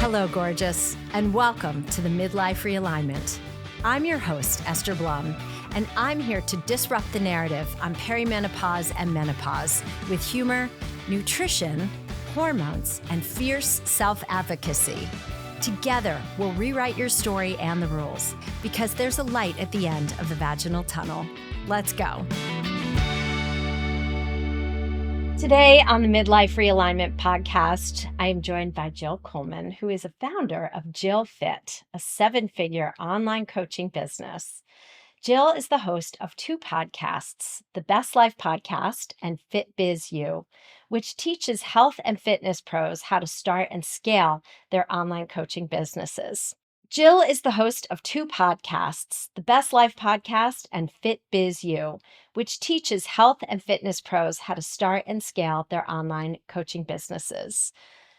Hello, gorgeous, and welcome to the Midlife Realignment. I'm your host, Esther Blum, and I'm here to disrupt the narrative on perimenopause and menopause with humor, nutrition, hormones, and fierce self-advocacy. Together, we'll rewrite your story and the rules because there's a light at the end of the vaginal tunnel. Let's go. Today on the Midlife Realignment podcast, I am joined by Jill Coleman, who is a founder of JillFit, a seven-figure online coaching business. Jill is the host of two podcasts, the Best Life podcast and Fit Biz You, which teaches health and fitness pros how to start and scale their online coaching businesses. Jill is the host of two podcasts, the Best Life podcast and Fit Biz You, which teaches health and fitness pros how to start and scale their online coaching businesses.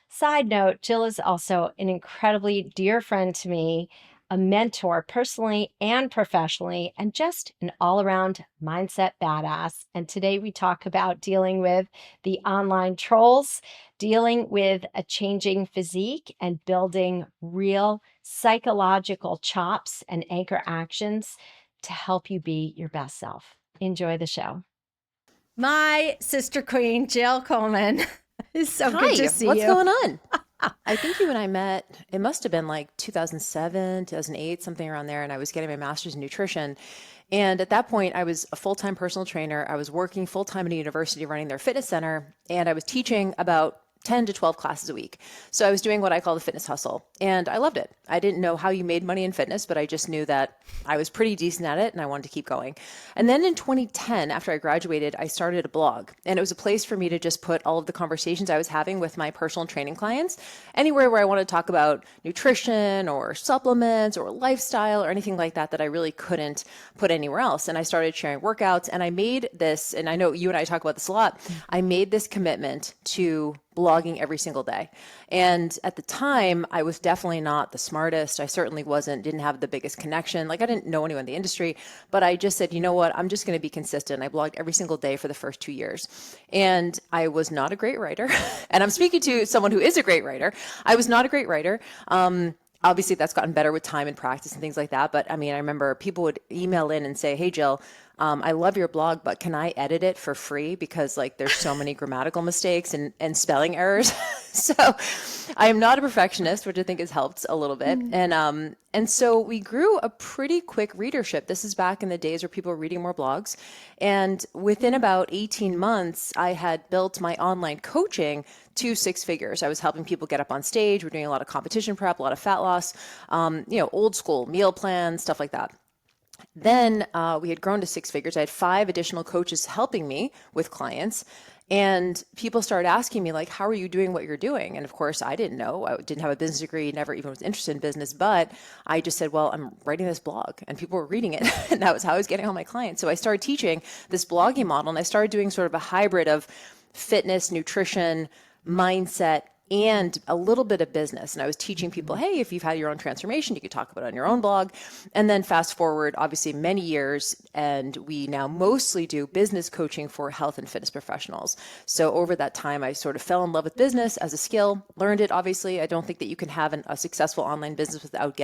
Side note, Jill is also an incredibly dear friend to me, a mentor personally and professionally, and just an all-around mindset badass. And today we talk about dealing with the online trolls, dealing with a changing physique, and building real psychological chops and anchor actions to help you be your best self. Enjoy the show. My sister queen, Jill Coleman. It's so good to see you. What's going on? I think you and I met, it must have been like 2007, 2008, something around there. And I was getting my master's in nutrition. And at that point, I was a full-time personal trainer. I was working full-time at a university running their fitness center. And I was teaching about 10 to 12 classes a week. So I was doing what I call the fitness hustle. And I loved it. I didn't know how you made money in fitness, but I just knew that I was pretty decent at it and I wanted to keep going. And then in 2010, after I graduated, I started a blog. And it was a place for me to just put all of the conversations I was having with my personal training clients, anywhere where I wanted to talk about nutrition or supplements or lifestyle or anything like that I really couldn't put anywhere else. And I started sharing workouts and I made this, and I know you and I talk about this a lot, I made this commitment to blogging every single day. And at the time, I was definitely not the smartest. I certainly didn't have the biggest connection. Like I didn't know anyone in the industry, but I just said, you know what, I'm just going to be consistent. I blogged every single day for the first 2 years. And I was not a great writer. And I'm speaking to someone who is a great writer. I was not a great writer. Obviously that's gotten better with time and practice and things like that. But I mean, I remember people would email in and say, hey, Jill, I love your blog, but can I edit it for free? Because like there's so many grammatical mistakes and spelling errors. So I am not a perfectionist, which I think has helped a little bit. And so we grew a pretty quick readership. This is back in the days where people were reading more blogs. And within about 18 months, I had built my online coaching to 6 figures. I was helping people get up on stage. We're doing a lot of competition prep, a lot of fat loss, old school meal plans, stuff like that. Then we had grown to 6 figures. I had 5 additional coaches helping me with clients. And people started asking me, like, how are you doing what you're doing? And of course, I didn't know. I didn't have a business degree, never even was interested in business. But I just said, well, I'm writing this blog. And people were reading it. And that was how I was getting all my clients. So I started teaching this blogging model. And I started doing sort of a hybrid of fitness, nutrition, mindset, and a little bit of business. And I was teaching people, hey, if you've had your own transformation, you could talk about it on your own blog. And then fast forward, obviously, many years, and we now mostly do business coaching for health and fitness professionals. So over that time, I sort of fell in love with business as a skill, learned it, obviously. I don't think that you can have a successful online business without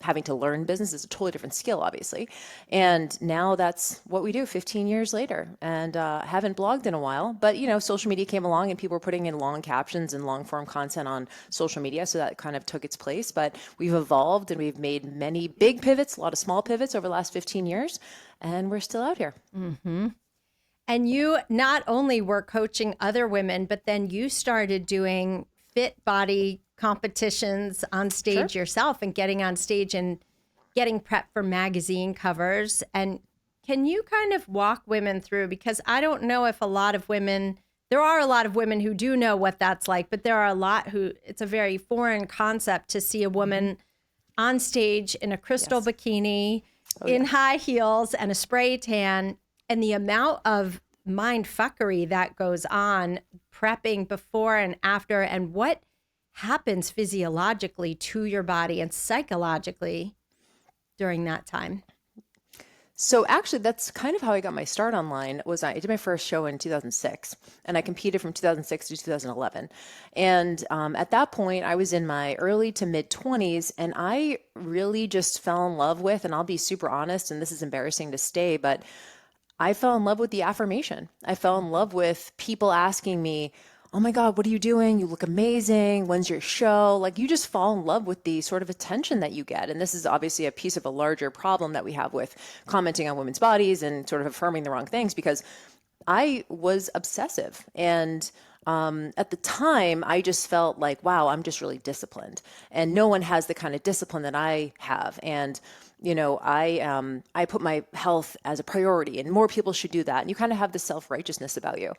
having to learn business. It's a totally different skill, obviously. And now that's what we do 15 years later. And haven't blogged in a while, but social media came along and people were putting in long captions and long form content on social media. So that kind of took its place, but we've evolved and we've made many big pivots, a lot of small pivots over the last 15 years, and we're still out here. Mm-hmm. And you not only were coaching other women, but then you started doing fit body competitions on stage yourself and getting on stage and getting prepped for magazine covers. And can you kind of walk women through, because I don't know if there are a lot of women who do know what that's like, but there are a lot who it's a very foreign concept to see a woman on stage in a crystal bikini, high heels and a spray tan, and the amount of mind fuckery that goes on prepping before and after, and what happens physiologically to your body and psychologically during that time. So actually, that's kind of how I got my start online. Was I did my first show in 2006, and I competed from 2006 to 2011. And at that point, I was in my early to mid 20s, and I really just fell in love with. And I'll be super honest, and this is embarrassing to say, but I fell in love with the affirmation. I fell in love with people asking me, "Oh my God, what are you doing? You look amazing. When's your show?" Like you just fall in love with the sort of attention that you get. And this is obviously a piece of a larger problem that we have with commenting on women's bodies and sort of affirming the wrong things because I was obsessive. And at the time, I just felt like, wow, I'm just really disciplined. And no one has the kind of discipline that I have. And I put my health as a priority, and more people should do that. And you kind of have this self-righteousness about you,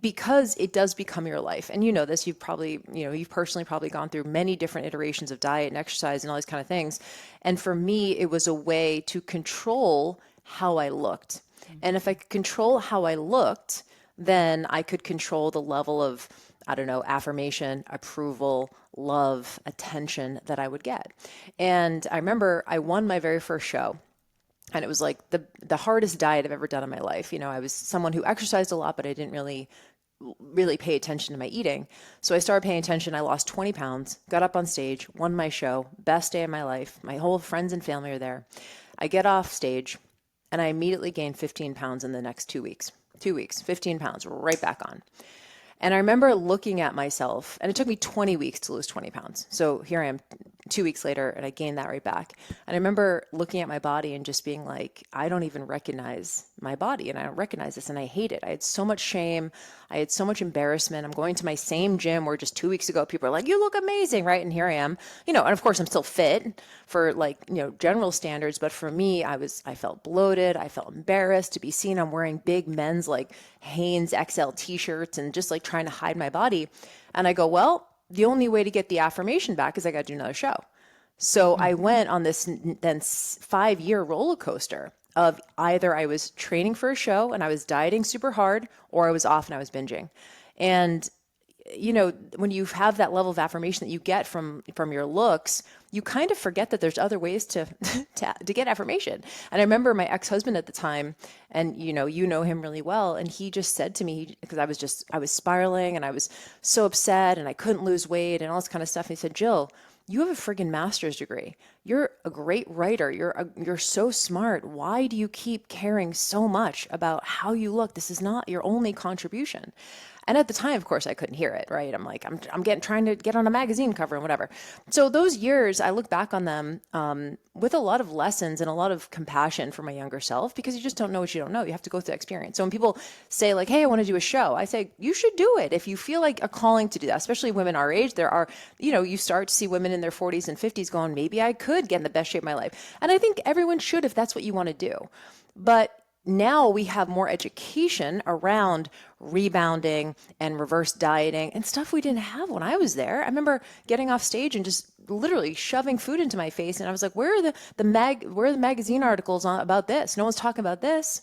because it does become your life. And you know this. You've personally probably gone through many different iterations of diet and exercise and all these kind of things. And for me, it was a way to control how I looked. And if I could control how I looked, then I could control the level of, I don't know, affirmation, approval, love, attention that I would get. And I remember I won my very first show. And it was like the hardest diet I've ever done in my life. You know, I was someone who exercised a lot, but I didn't really pay attention to my eating. So I started paying attention. I lost 20 pounds, got up on stage, won my show, best day of my life. My whole friends and family are there. I get off stage and I immediately gained 15 pounds in the next 2 weeks. 2 weeks, 15 pounds, right back on. And I remember looking at myself, and it took me 20 weeks to lose 20 pounds. So here I am 2 weeks later, and I gained that right back. And I remember looking at my body and just being like, I don't even recognize my body, and I don't recognize this, and I hate it. I had so much shame. I had so much embarrassment. I'm going to my same gym where just 2 weeks ago, people are like, you look amazing, right? And here I am, and of course I'm still fit for general standards. But for me, I felt bloated. I felt embarrassed to be seen. I'm wearing big men's like Hanes XL t-shirts and just like trying to hide my body. And I go, well, the only way to get the affirmation back is I got to do another show. So I went on this then 5-year roller coaster of either I was training for a show and I was dieting super hard, or I was off and I was binging. And when you have that level of affirmation that you get from your looks, you kind of forget that there's other ways to get affirmation. And I remember my ex-husband at the time, and you know him really well, and he just said to me, because I was spiraling and I was so upset and I couldn't lose weight and all this kind of stuff. And he said, Jill, you have a friggin' master's degree. You're a great writer. You're so smart. Why do you keep caring so much about how you look? This is not your only contribution. And at the time, of course, I couldn't hear it, right? I'm like, I'm trying to get on a magazine cover and whatever. So those years, I look back on them with a lot of lessons and a lot of compassion for my younger self, because you just don't know what you don't know. You have to go through experience. So when people say like, hey, I want to do a show, I say, you should do it. If you feel like a calling to do that, especially women our age, there are, you start to see women in their 40s and 50s going, maybe I could get in the best shape of my life. And I think everyone should if that's what you want to do. But now we have more education around rebounding and reverse dieting and stuff we didn't have when I was there. I remember getting off stage and just literally shoving food into my face, and I was like, where are the magazine articles about this? No one's talking about this.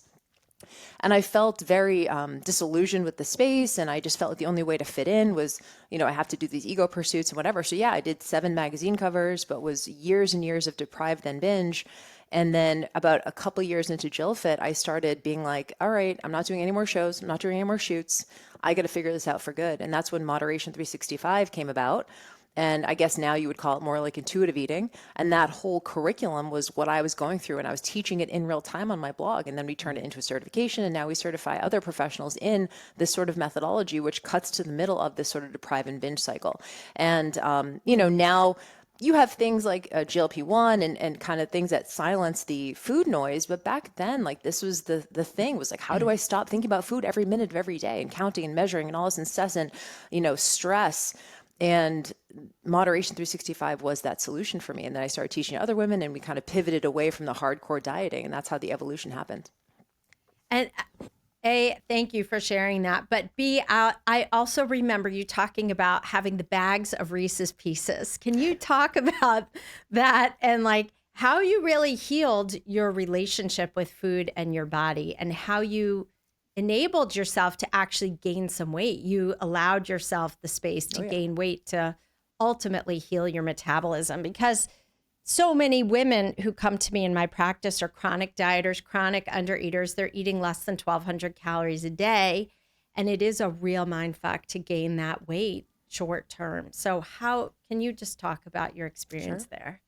And I felt very disillusioned with the space, and I just felt like the only way to fit in was, I have to do these ego pursuits and whatever. So yeah, I did 7 magazine covers, but was years and years of deprive then binge. And then about a couple years into JillFit, I started being like, all right, I'm not doing any more shows. I'm not doing any more shoots. I got to figure this out for good. And that's when Moderation 365 came about. And I guess now you would call it more like intuitive eating. And that whole curriculum was what I was going through. And I was teaching it in real time on my blog. And then we turned it into a certification. And now we certify other professionals in this sort of methodology, which cuts to the middle of this sort of deprive and binge cycle. And, now you have things like GLP-1 and kind of things that silence the food noise. But back then, like this was the thing was like, how do I stop thinking about food every minute of every day and counting and measuring and all this incessant, stress? And Moderation 365 was that solution for me. And then I started teaching other women, and we kind of pivoted away from the hardcore dieting. And that's how the evolution happened. And A, thank you for sharing that. But B, I also remember you talking about having the bags of Reese's Pieces. Can you talk about that and like how you really healed your relationship with food and your body, and how you enabled yourself to actually gain some weight? You allowed yourself the space to gain weight to ultimately heal your metabolism, because so many women who come to me in my practice are chronic dieters, chronic undereaters. They're eating less than 1,200 calories a day. And it is a real mind fuck to gain that weight short term. So how can you just talk about your experience Sure. there?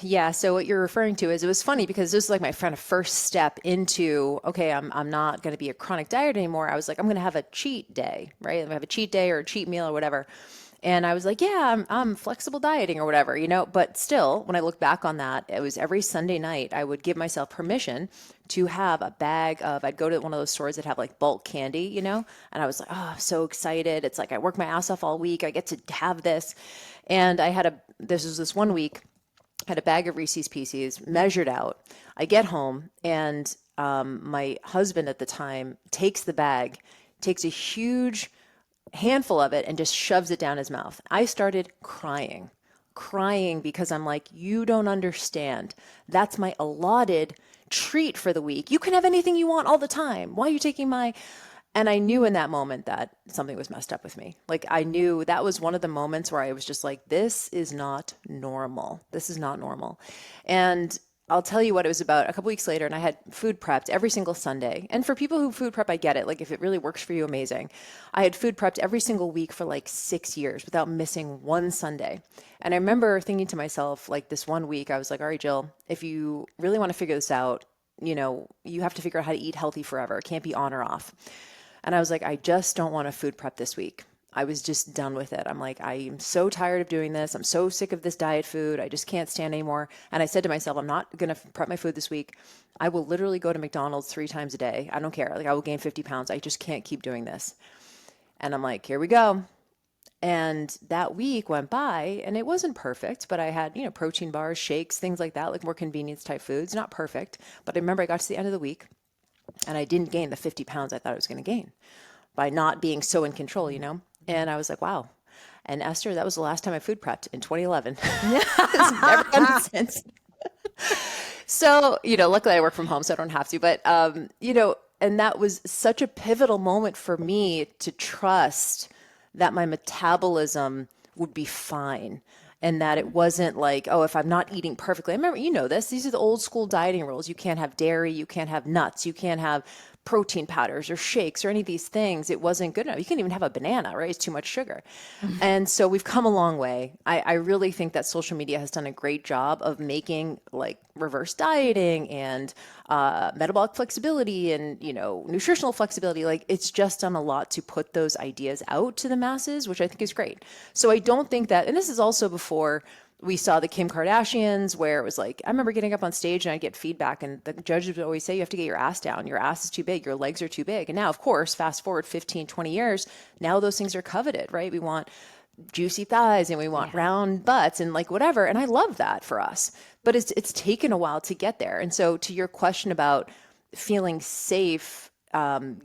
Yeah. So what you're referring to is, it was funny because this was like my kind of first step into, okay, I'm not going to be a chronic diet anymore. I was like, I'm going to have a cheat day, right? I'm going to have a cheat day or a cheat meal or whatever. And I was like, yeah, I'm flexible dieting or whatever, but still, when I look back on that, it was every Sunday night, I would give myself permission to have a bag of, I'd go to one of those stores that have like bulk candy, and I was like, oh, I'm so excited. It's like, I work my ass off all week. I get to have this. And this was this one week, had a bag of Reese's Pieces measured out. I get home and my husband at the time takes the bag, takes a huge handful of it and just shoves it down his mouth. I started crying because I'm like, you don't understand. That's my allotted treat for the week. You can have anything you want all the time. Why are you taking my... And I knew in that moment that something was messed up with me. Like, I knew that was one of the moments where I was just like, this is not normal. This is not normal. And I'll tell you what it was about a couple weeks later, and I had food prepped every single Sunday. And for people who food prep, I get it. Like, if it really works for you, amazing. I had food prepped every single week for like 6 years without missing one Sunday. And I remember thinking to myself, like, this one week, I was like, all right, Jill, if you really want to figure this out, you have to figure out how to eat healthy forever. It can't be on or off. And I was like, I just don't want to food prep this week. I was just done with it. I'm like, I am so tired of doing this. I'm so sick of this diet food. I just can't stand anymore. And I said to myself, I'm not going to prep my food this week. I will literally go to McDonald's 3 times a day. I don't care. Like, I will gain 50 pounds. I just can't keep doing this. And I'm like, here we go. And that week went by and it wasn't perfect, but I had, protein bars, shakes, things like that, like more convenience type foods. Not perfect. But I remember I got to the end of the week and I didn't gain the 50 pounds I thought I was going to gain by not being so in control, And I was like, wow. And Esther, that was the last time I food prepped in 2011. It's never done it since. So, luckily I work from home, so I don't have to. But, and that was such a pivotal moment for me to trust that my metabolism would be fine. And that it wasn't like, oh, if I'm not eating perfectly. I remember, these are the old school dieting rules. You can't have dairy, you can't have nuts, you can't have protein powders or shakes or any of these things. It wasn't good enough. You can't even have a banana, right? It's too much sugar. And so we've come a long way. I really think that social media has done a great job of making like reverse dieting and metabolic flexibility and, nutritional flexibility. Like, it's just done a lot to put those ideas out to the masses, which I think is great. So I don't think that, and this is also before we saw the Kim Kardashians, where it was like, I remember getting up on stage and I'd get feedback and the judges would always say, you have to get your ass down. Your ass is too big. Your legs are too big. And now, of course, fast forward 15, 20 years, now those things are coveted, right? We want juicy thighs and we want round butts and like whatever. And I love that for us, but it's taken a while to get there. And so to your question about feeling safe,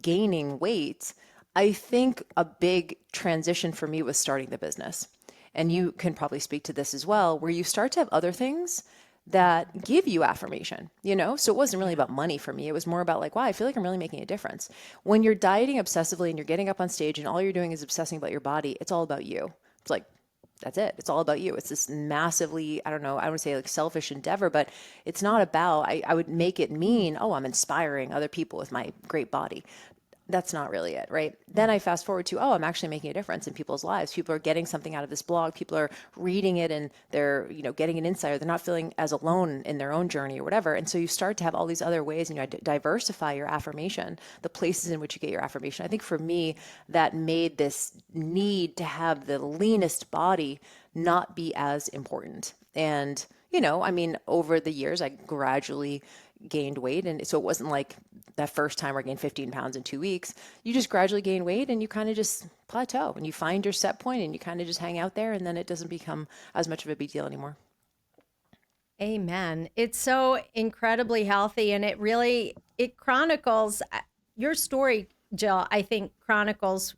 gaining weight, I think a big transition for me was starting the business. And you can probably speak to this as well, where you start to have other things that give you affirmation, So it wasn't really about money for me. It was more about like, wow, I feel like I'm really making a difference. When you're dieting obsessively and you're getting up on stage and all you're doing is obsessing about your body, it's all about you. It's like, that's it. It's all about you. It's this massively, I don't know, I would say like selfish endeavor, but it's not about, I would make it mean, oh, I'm inspiring other people with my great body. That's not really it, right? Then I fast forward to, oh, I'm actually making a difference in people's lives. People are getting something out of this blog. People are reading it and they're, getting an insight, or they're not feeling as alone in their own journey or whatever. And so you start to have all these other ways and you diversify your affirmation, the places in which you get your affirmation. I think for me, that made this need to have the leanest body not be as important. And, over the years, I gradually gained weight. And so it wasn't like that first time I gained 15 pounds in 2 weeks. You just gradually gain weight and you kind of just plateau and you find your set point and you kind of just hang out there, and then it doesn't become as much of a big deal anymore. Amen. It's so incredibly healthy, and it chronicles your story, Jill. I think chronicles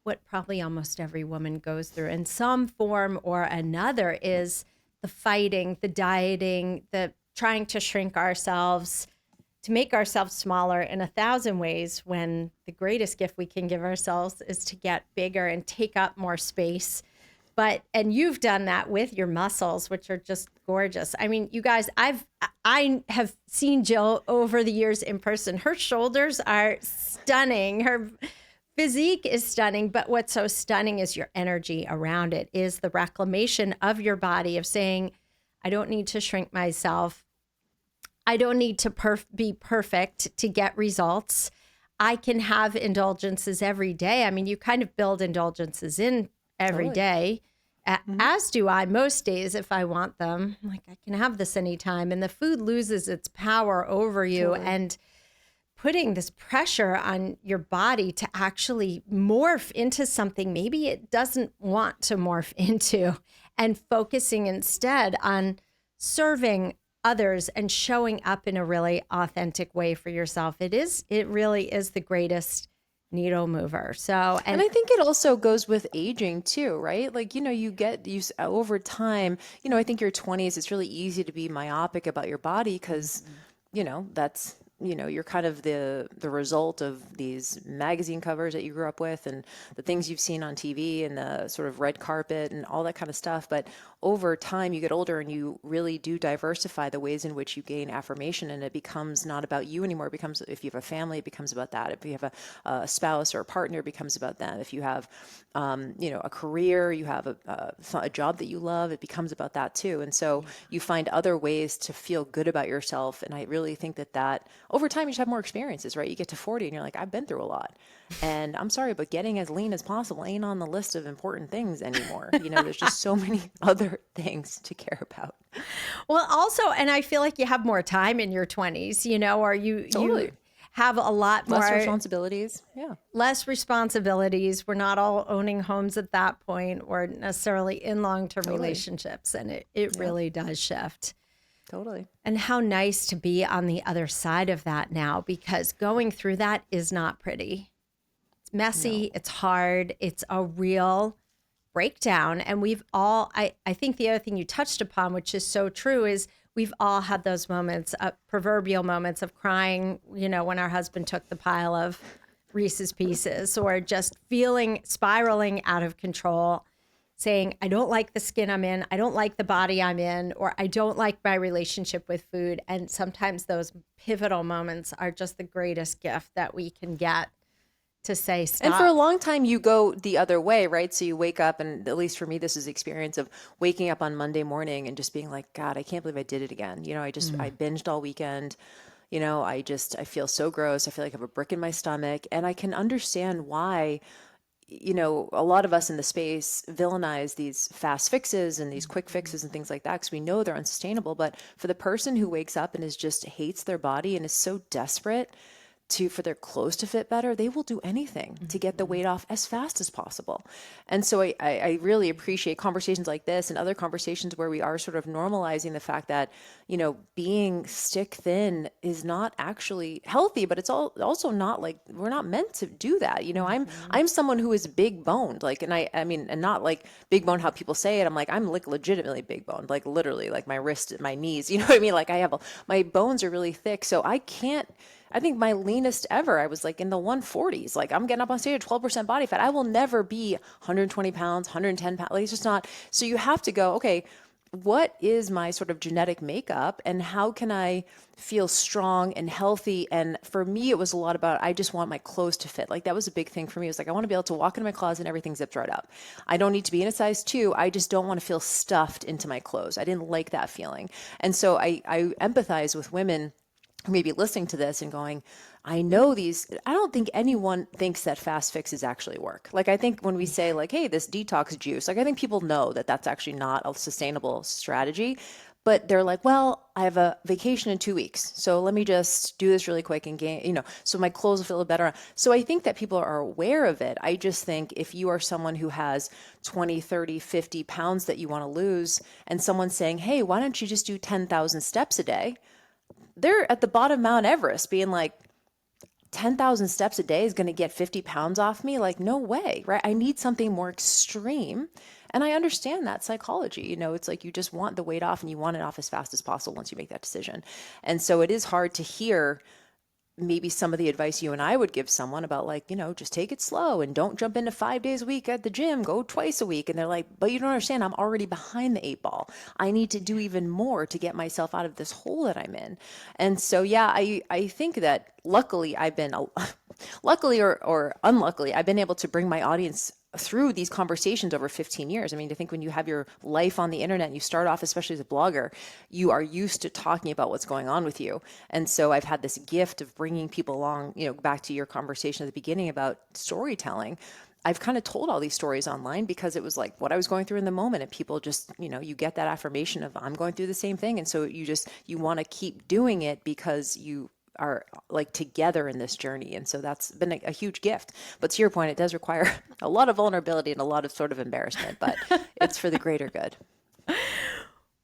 what probably almost every woman goes through in some form or another, is the fighting, the dieting, the trying to shrink ourselves, to make ourselves smaller in 1,000 ways, when the greatest gift we can give ourselves is to get bigger and take up more space. And you've done that with your muscles, which are just gorgeous. I mean, you guys, I have seen Jill over the years in person. Her shoulders are stunning. Her physique is stunning, but what's so stunning is your energy around it, is the reclamation of your body, of saying, I don't need to shrink myself. I don't need to be perfect to get results. I can have indulgences every day. I mean, you kind of build indulgences in every day, as do I most days if I want them. Like, I can have this anytime, and the food loses its power over you. And putting this pressure on your body to actually morph into something maybe it doesn't want to morph into, and focusing instead on serving others and showing up in a really authentic way for yourself. It really is the greatest needle mover. So, and I think it also goes with aging too, right? Like, you over time, I think your 20s, it's really easy to be myopic about your body because, that's, you're kind of the result of these magazine covers that you grew up with and the things you've seen on TV and the sort of red carpet and all that kind of stuff. But over time, you get older and you really do diversify the ways in which you gain affirmation, and it becomes not about you anymore. It becomes, if you have a family, it becomes about that. If you have a spouse or a partner, it becomes about them. If you have, a career, you have a job that you love, it becomes about that too. And so you find other ways to feel good about yourself. And I really think that over time, you just have more experiences, right? You get to 40 and you're like, I've been through a lot. And I'm sorry, but getting as lean as possible ain't on the list of important things anymore. There's just so many other things to care about. Well, also, and I feel like you have more time in your 20s, or you have a lot more less responsibilities. Yeah. Less responsibilities. We're not all owning homes at that point, or necessarily in long-term relationships. And it really does shift. Totally. And how nice to be on the other side of that now, because going through that is not pretty. It's messy. It's hard. It's a real breakdown. And we've all, I think the other thing you touched upon, which is so true, is we've all had those moments, proverbial moments of crying, when our husband took the pile of Reese's Pieces, or just spiraling out of control, saying, I don't like the skin I'm in, I don't like the body I'm in, or I don't like my relationship with food. And sometimes those pivotal moments are just the greatest gift that we can get, to say stop. And for a long time, you go the other way, right? So you wake up, and at least for me, this is the experience of waking up on Monday morning and just being like, God, I can't believe I did it again. I binged all weekend. I feel so gross. I feel like I have a brick in my stomach. And I can understand why, a lot of us in the space villainize these fast fixes and these quick fixes and things like that because we know they're unsustainable. But for the person who wakes up and hates their body and is so desperate for their clothes to fit better, they will do anything to get the weight off as fast as possible. And so I really appreciate conversations like this and other conversations where we are sort of normalizing the fact that, being stick thin is not actually healthy, but it's also not like, we're not meant to do that. I'm someone who is big boned, like, and I mean, and not like big bone how people say it. I'm like legitimately big boned, like literally, like my wrist, my knees, you know what I mean? Like my bones are really thick. So I think my leanest ever, I was like in the 140s. Like, I'm getting up on stage at 12% body fat. I will never be 120 pounds, 110 pounds. Like, it's just not. So you have to go, okay, what is my sort of genetic makeup and how can I feel strong and healthy? And for me, it was a lot about, I just want my clothes to fit. Like, that was a big thing for me. It was like, I want to be able to walk into my closet and everything zipped right up. I don't need to be in a size 2. I just don't want to feel stuffed into my clothes. I didn't like that feeling. And so I empathize with women maybe listening to this and going, I don't think anyone thinks that fast fixes actually work. Like, I think when we say like, hey, this detox juice, like, I think people know that that's actually not a sustainable strategy, but they're like, well, I have a vacation in 2 weeks. So let me just do this really quick and gain, so my clothes will feel better. So I think that people are aware of it. I just think if you are someone who has 20, 30, 50 pounds that you want to lose, and someone's saying, hey, why don't you just do 10,000 steps a day? They're at the bottom of Mount Everest being like, 10,000 steps a day is going to get 50 pounds off me? Like, no way, right? I need something more extreme. And I understand that psychology. It's like you just want the weight off and you want it off as fast as possible once you make that decision. And so it is hard to hear maybe some of the advice you and I would give someone about like, just take it slow and don't jump into 5 days a week at the gym, go twice a week. And they're like, but you don't understand, I'm already behind the 8 ball. I need to do even more to get myself out of this hole that I'm in. And so, yeah, I think that luckily I've been, luckily or unluckily, I've been able to bring my audience through these conversations over 15 years. I mean, I think when you have your life on the internet and you start off, especially as a blogger, you are used to talking about what's going on with you. And so I've had this gift of bringing people along, back to your conversation at the beginning about storytelling. I've kind of told all these stories online because it was like what I was going through in the moment, and people just, you get that affirmation of I'm going through the same thing. And so you want to keep doing it because you are like together in this journey. And so that's been a huge gift. But to your point, it does require a lot of vulnerability and a lot of sort of embarrassment, but it's for the greater good.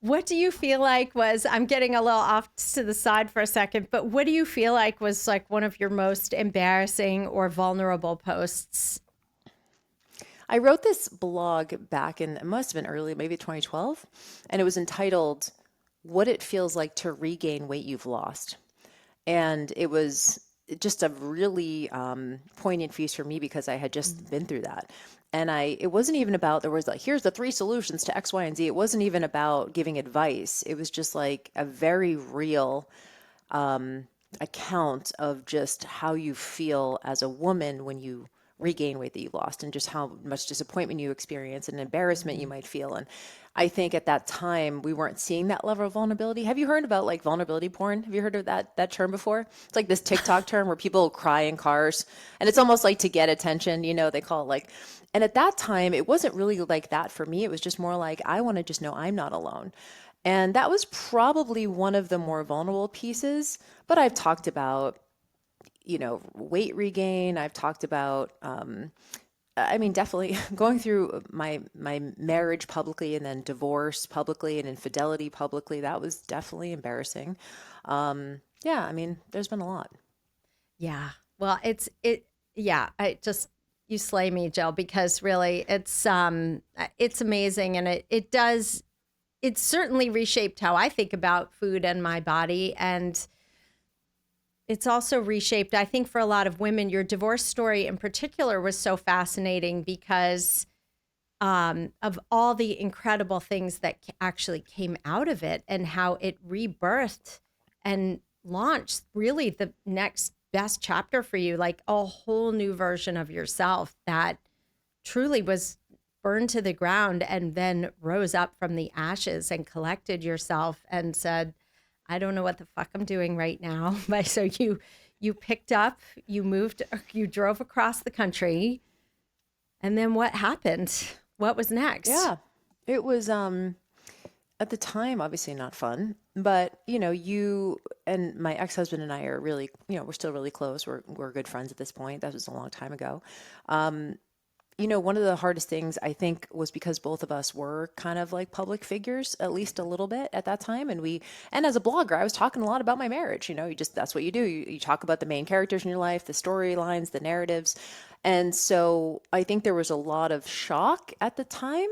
What do you feel like was, I'm getting a little off to the side for a second, but what do you feel like was like one of your most embarrassing or vulnerable posts? I wrote this blog back in, it must have been early, maybe 2012, and it was entitled, What It Feels Like to Regain Weight You've Lost. And it was just a really poignant piece for me because I had just been through that. And it wasn't even about, there was like, here's the 3 solutions to X, Y, and Z. It wasn't even about giving advice. It was just like a very real account of just how you feel as a woman when you regain weight that you lost, and just how much disappointment you experience and embarrassment you might feel. And I think at that time we weren't seeing that level of vulnerability. Have you heard about like vulnerability porn? Have you heard of that term before? It's like this TikTok term where people cry in cars, and it's almost like to get attention, they call it like. And at that time it wasn't really like that for me. It was just more like, I want to just know I'm not alone. And that was probably one of the more vulnerable pieces. But I've talked about weight regain. I've talked about, definitely going through my marriage publicly, and then divorce publicly, and infidelity publicly. That was definitely embarrassing. There's been a lot. Yeah. Well, you slay me, Jill, because really it's amazing. And it certainly reshaped how I think about food and my body. And it's also reshaped, I think, for a lot of women. Your divorce story in particular was so fascinating because of all the incredible things that actually came out of it, and how it rebirthed and launched really the next best chapter for you, like a whole new version of yourself that truly was burned to the ground and then rose up from the ashes and collected yourself and said, I don't know what the fuck I'm doing right now. But so you picked up, you moved, you drove across the country, and then what happened? What was next? Yeah, it was at the time obviously not fun, but you and my ex-husband and I are really, we're still really close. We're good friends at this point. That was a long time ago. One of the hardest things I think was because both of us were kind of like public figures, at least a little bit at that time. And as a blogger, I was talking a lot about my marriage. That's what you do. You talk about the main characters in your life, the storylines, the narratives. And so I think there was a lot of shock at the time.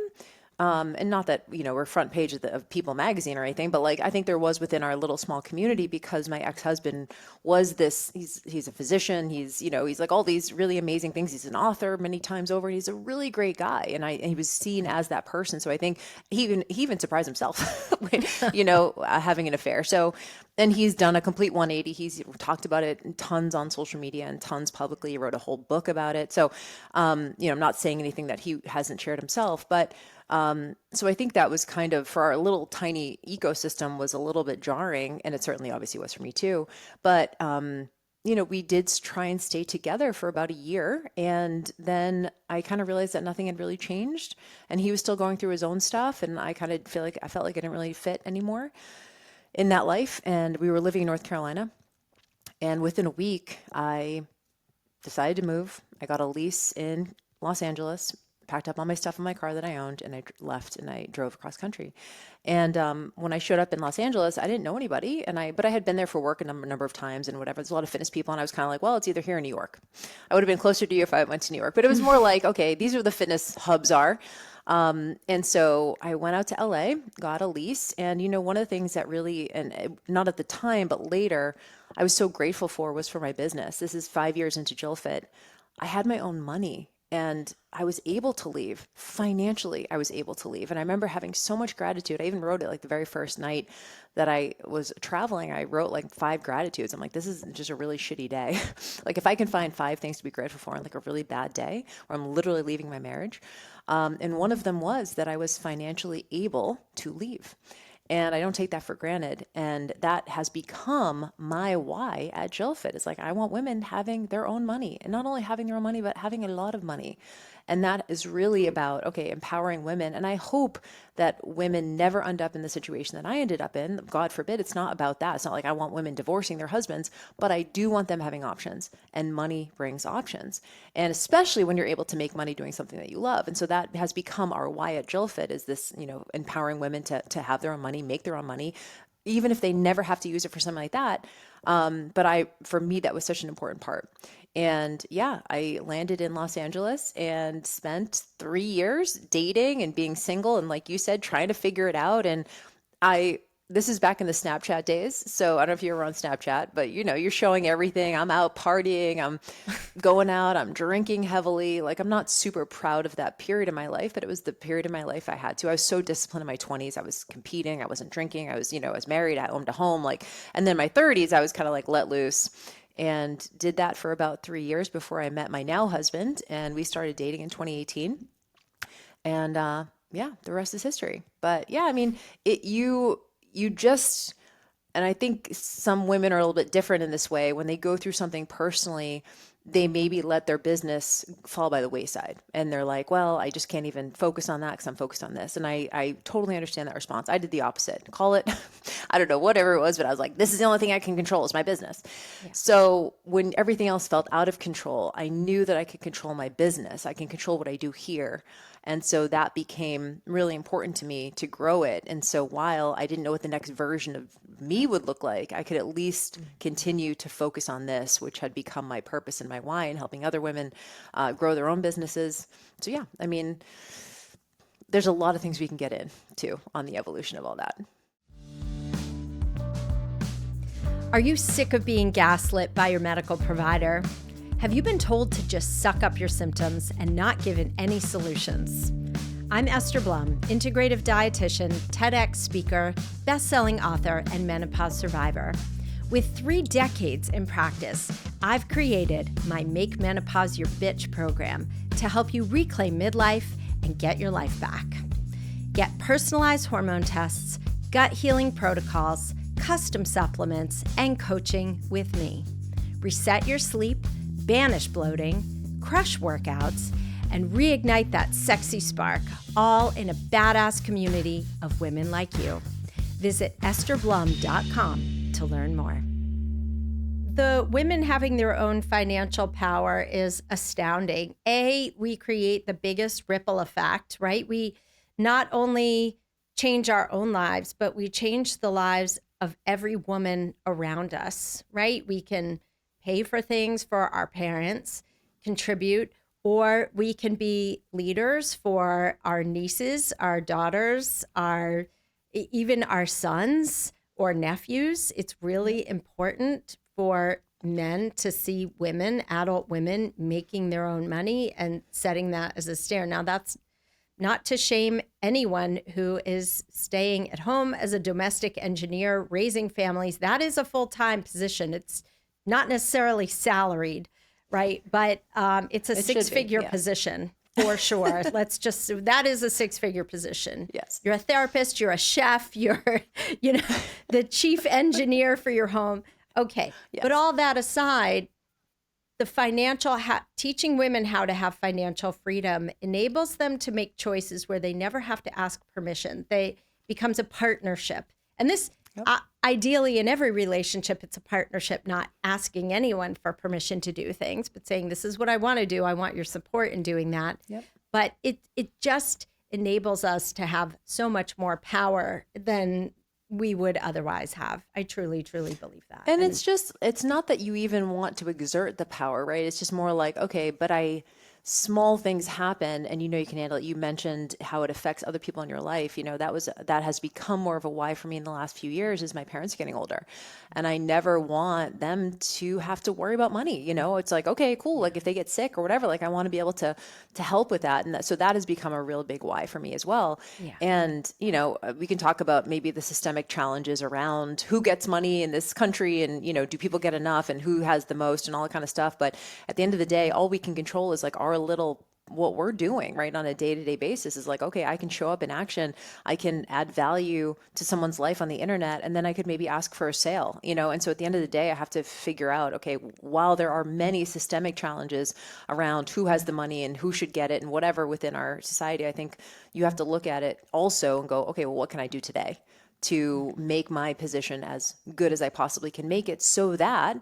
And not that, we're front page of People magazine or anything, but like, I think there was within our little small community, because my ex-husband was he's a physician. He's like all these really amazing things. He's an author many times over, and he's a really great guy. And he was seen as that person. So I think he even surprised himself, having an affair. So, and he's done a complete 180. He's talked about it tons on social media and tons publicly. He wrote a whole book about it. So, I'm not saying anything that he hasn't shared himself, but so I think that was kind of, for our little tiny ecosystem, was a little bit jarring, and it certainly obviously was for me too. But, we did try and stay together for about a year, and then I kind of realized that nothing had really changed, and he was still going through his own stuff, and I felt like I didn't really fit anymore in that life. And we were living in North Carolina, and within a week I decided to move. I got a lease in Los Angeles, packed up all my stuff in my car that I owned, and I left and I drove across country. And when I showed up in Los Angeles, I didn't know anybody, but I had been there for work a number of times and whatever. There's a lot of fitness people, and I was kind of like, well, it's either here or New York. I would have been closer to you if I went to New York, but it was more like, okay, these are the fitness hubs are. And so I went out to LA, got a lease. And, one of the things that really, not at the time, but later, I was so grateful was for my business. This is 5 years into JillFit. I had my own money and I was able to leave financially. I was able to leave. And I remember having so much gratitude. I even wrote it like the very first night that I was traveling. I wrote like 5 gratitudes. I'm like, this is just a really shitty day. Like, if I can find 5 things to be grateful for on like a really bad day, or I'm literally leaving my marriage. And one of them was that I was financially able to leave. And I don't take that for granted. And that has become my why at JillFit. It's like, I want women having their own money, and not only having their own money, but having a lot of money. And that is really about, okay, empowering women. And I hope that women never end up in the situation that I ended up in. God forbid, it's not about that. It's not like I want women divorcing their husbands, but I do want them having options, and money brings options. And especially when you're able to make money doing something that you love. And so that has become our why at JillFit, is this, empowering women to have their own money, make their own money, even if they never have to use it for something like that. But for me, that was such an important part. And yeah, I landed in Los Angeles and spent 3 years dating and being single. And like you said, trying to figure it out. And this is back in the Snapchat days. So I don't know if you were on Snapchat, but you're showing everything. I'm out partying. I'm going out. I'm drinking heavily. Like, I'm not super proud of that period of my life, but it was the period of my life I had to. I was so disciplined in my 20s. I was competing. I wasn't drinking. I was married at home to home. And then my 30s, I was kind of like let loose, and did that for about 3 years before I met my now husband. And we started dating in 2018. And yeah, the rest is history. But yeah, I mean, you just, and I think some women are a little bit different in this way. When they go through something personally, they maybe let their business fall by the wayside. And they're like, well, I just can't even focus on that because I'm focused on this. And I totally understand that response. I did the opposite. Call it, I don't know, whatever it was, but I was like, this is the only thing I can control is my business. Yeah. So when everything else felt out of control, I knew that I could control my business. I can control what I do here. And so that became really important to me to grow it. And so while I didn't know what the next version of me would look like, I could at least continue to focus on this, which had become my purpose and my why, in helping other women grow their own businesses. So yeah, I mean, there's a lot of things we can get into on the evolution of all that. Are you sick of being gaslit by your medical provider? Have you been told to just suck up your symptoms and not given any solutions? I'm Esther Blum, integrative dietitian, TEDx speaker, best-selling author, and menopause survivor. With 3 decades in practice, I've created my Make Menopause Your Bitch program to help you reclaim midlife and get your life back. Get personalized hormone tests, gut healing protocols, custom supplements, and coaching with me. Reset your sleep, banish bloating, crush workouts, and reignite that sexy spark, all in a badass community of women like you. Visit estherblum.com to learn more. The women having their own financial power is astounding. We create the biggest ripple effect, right? We not only change our own lives, but we change the lives of every woman around us, right? We can pay for things for our parents, contribute, or we can be leaders for our nieces, our daughters, even our sons or nephews. It's really important for men to see women, adult women, making their own money and setting that as a standard. Now, that's not to shame anyone who is staying at home as a domestic engineer, raising families. That is a full-time position. It's not necessarily salaried, right? But it's a six-figure position for sure. That is a 6-figure position. Yes. You're a therapist, you're a chef, you're, the chief engineer for your home. Okay. Yes. But all that aside, the teaching women how to have financial freedom enables them to make choices where they never have to ask permission. Becomes a partnership. And this, ideally in every relationship, it's a partnership, not asking anyone for permission to do things, but saying, this is what I want to do. I want your support in doing that. Yep. But it just enables us to have so much more power than we would otherwise have. I truly, truly believe that. And it's not that you even want to exert the power, right? It's just more like, okay, but small things happen and you know you can handle it. You mentioned how it affects other people in your life. That has become more of a why for me in the last few years is my parents getting older. And I never want them to have to worry about money. It's like, okay, cool. Like if they get sick or whatever, like I want to be able to help with that. So that has become a real big why for me as well. Yeah. And, we can talk about maybe the systemic challenges around who gets money in this country and, do people get enough and who has the most and all that kind of stuff. But at the end of the day, all we can control is like our little what we're doing right on a day-to-day basis is like, okay, I can show up in action. I can add value to someone's life on the internet, and then I could maybe ask for a sale, And so at the end of the day, I have to figure out, okay, while there are many systemic challenges around who has the money and who should get it and whatever within our society, I think you have to look at it also and go, okay, well, what can I do today to make my position as good as I possibly can make it so that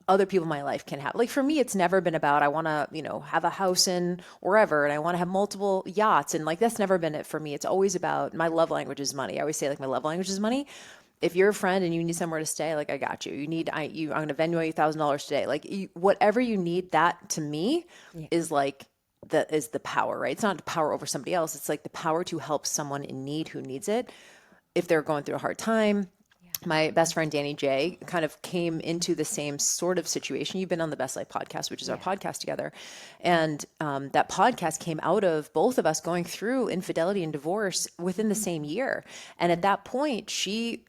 other people in my life can have. Like for me, it's never been about I want to, have a house in wherever and I want to have multiple yachts and like that's never been it for me. It's always about my love language is money. I always say like my love language is money. If you're a friend and you need somewhere to stay, like I got you. I'm going to Venmo you $1,000 today. Like whatever you need, that to me is like the power, right? It's not the power over somebody else. It's like the power to help someone in need who needs it. If they're going through a hard time, my best friend Danny J kind of came into the same sort of situation. You've been on the Best Life podcast, which is our podcast together. And that podcast came out of both of us going through infidelity and divorce within the same year. And at that point, she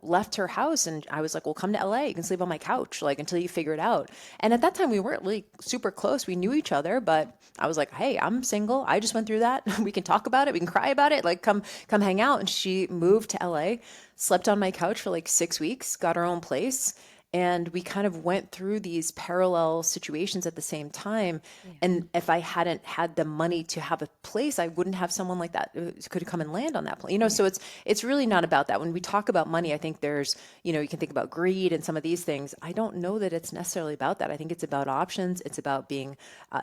left her house and I was like, well, come to LA. You can sleep on my couch, like until you figure it out. And at that time we weren't really super close. We knew each other, but I was like, hey, I'm single. I just went through that. We can talk about it. We can cry about it. Like come hang out. And she moved to LA, slept on my couch for like 6 weeks, got her own place. And we kind of went through these parallel situations at the same time. And if I hadn't had the money to have a place, I wouldn't have someone like that who could come and land on that plane. So it's really not about that. When we talk about money, I think there's, you can think about greed and some of these things. I don't know that it's necessarily about that. I think it's about options. It's about being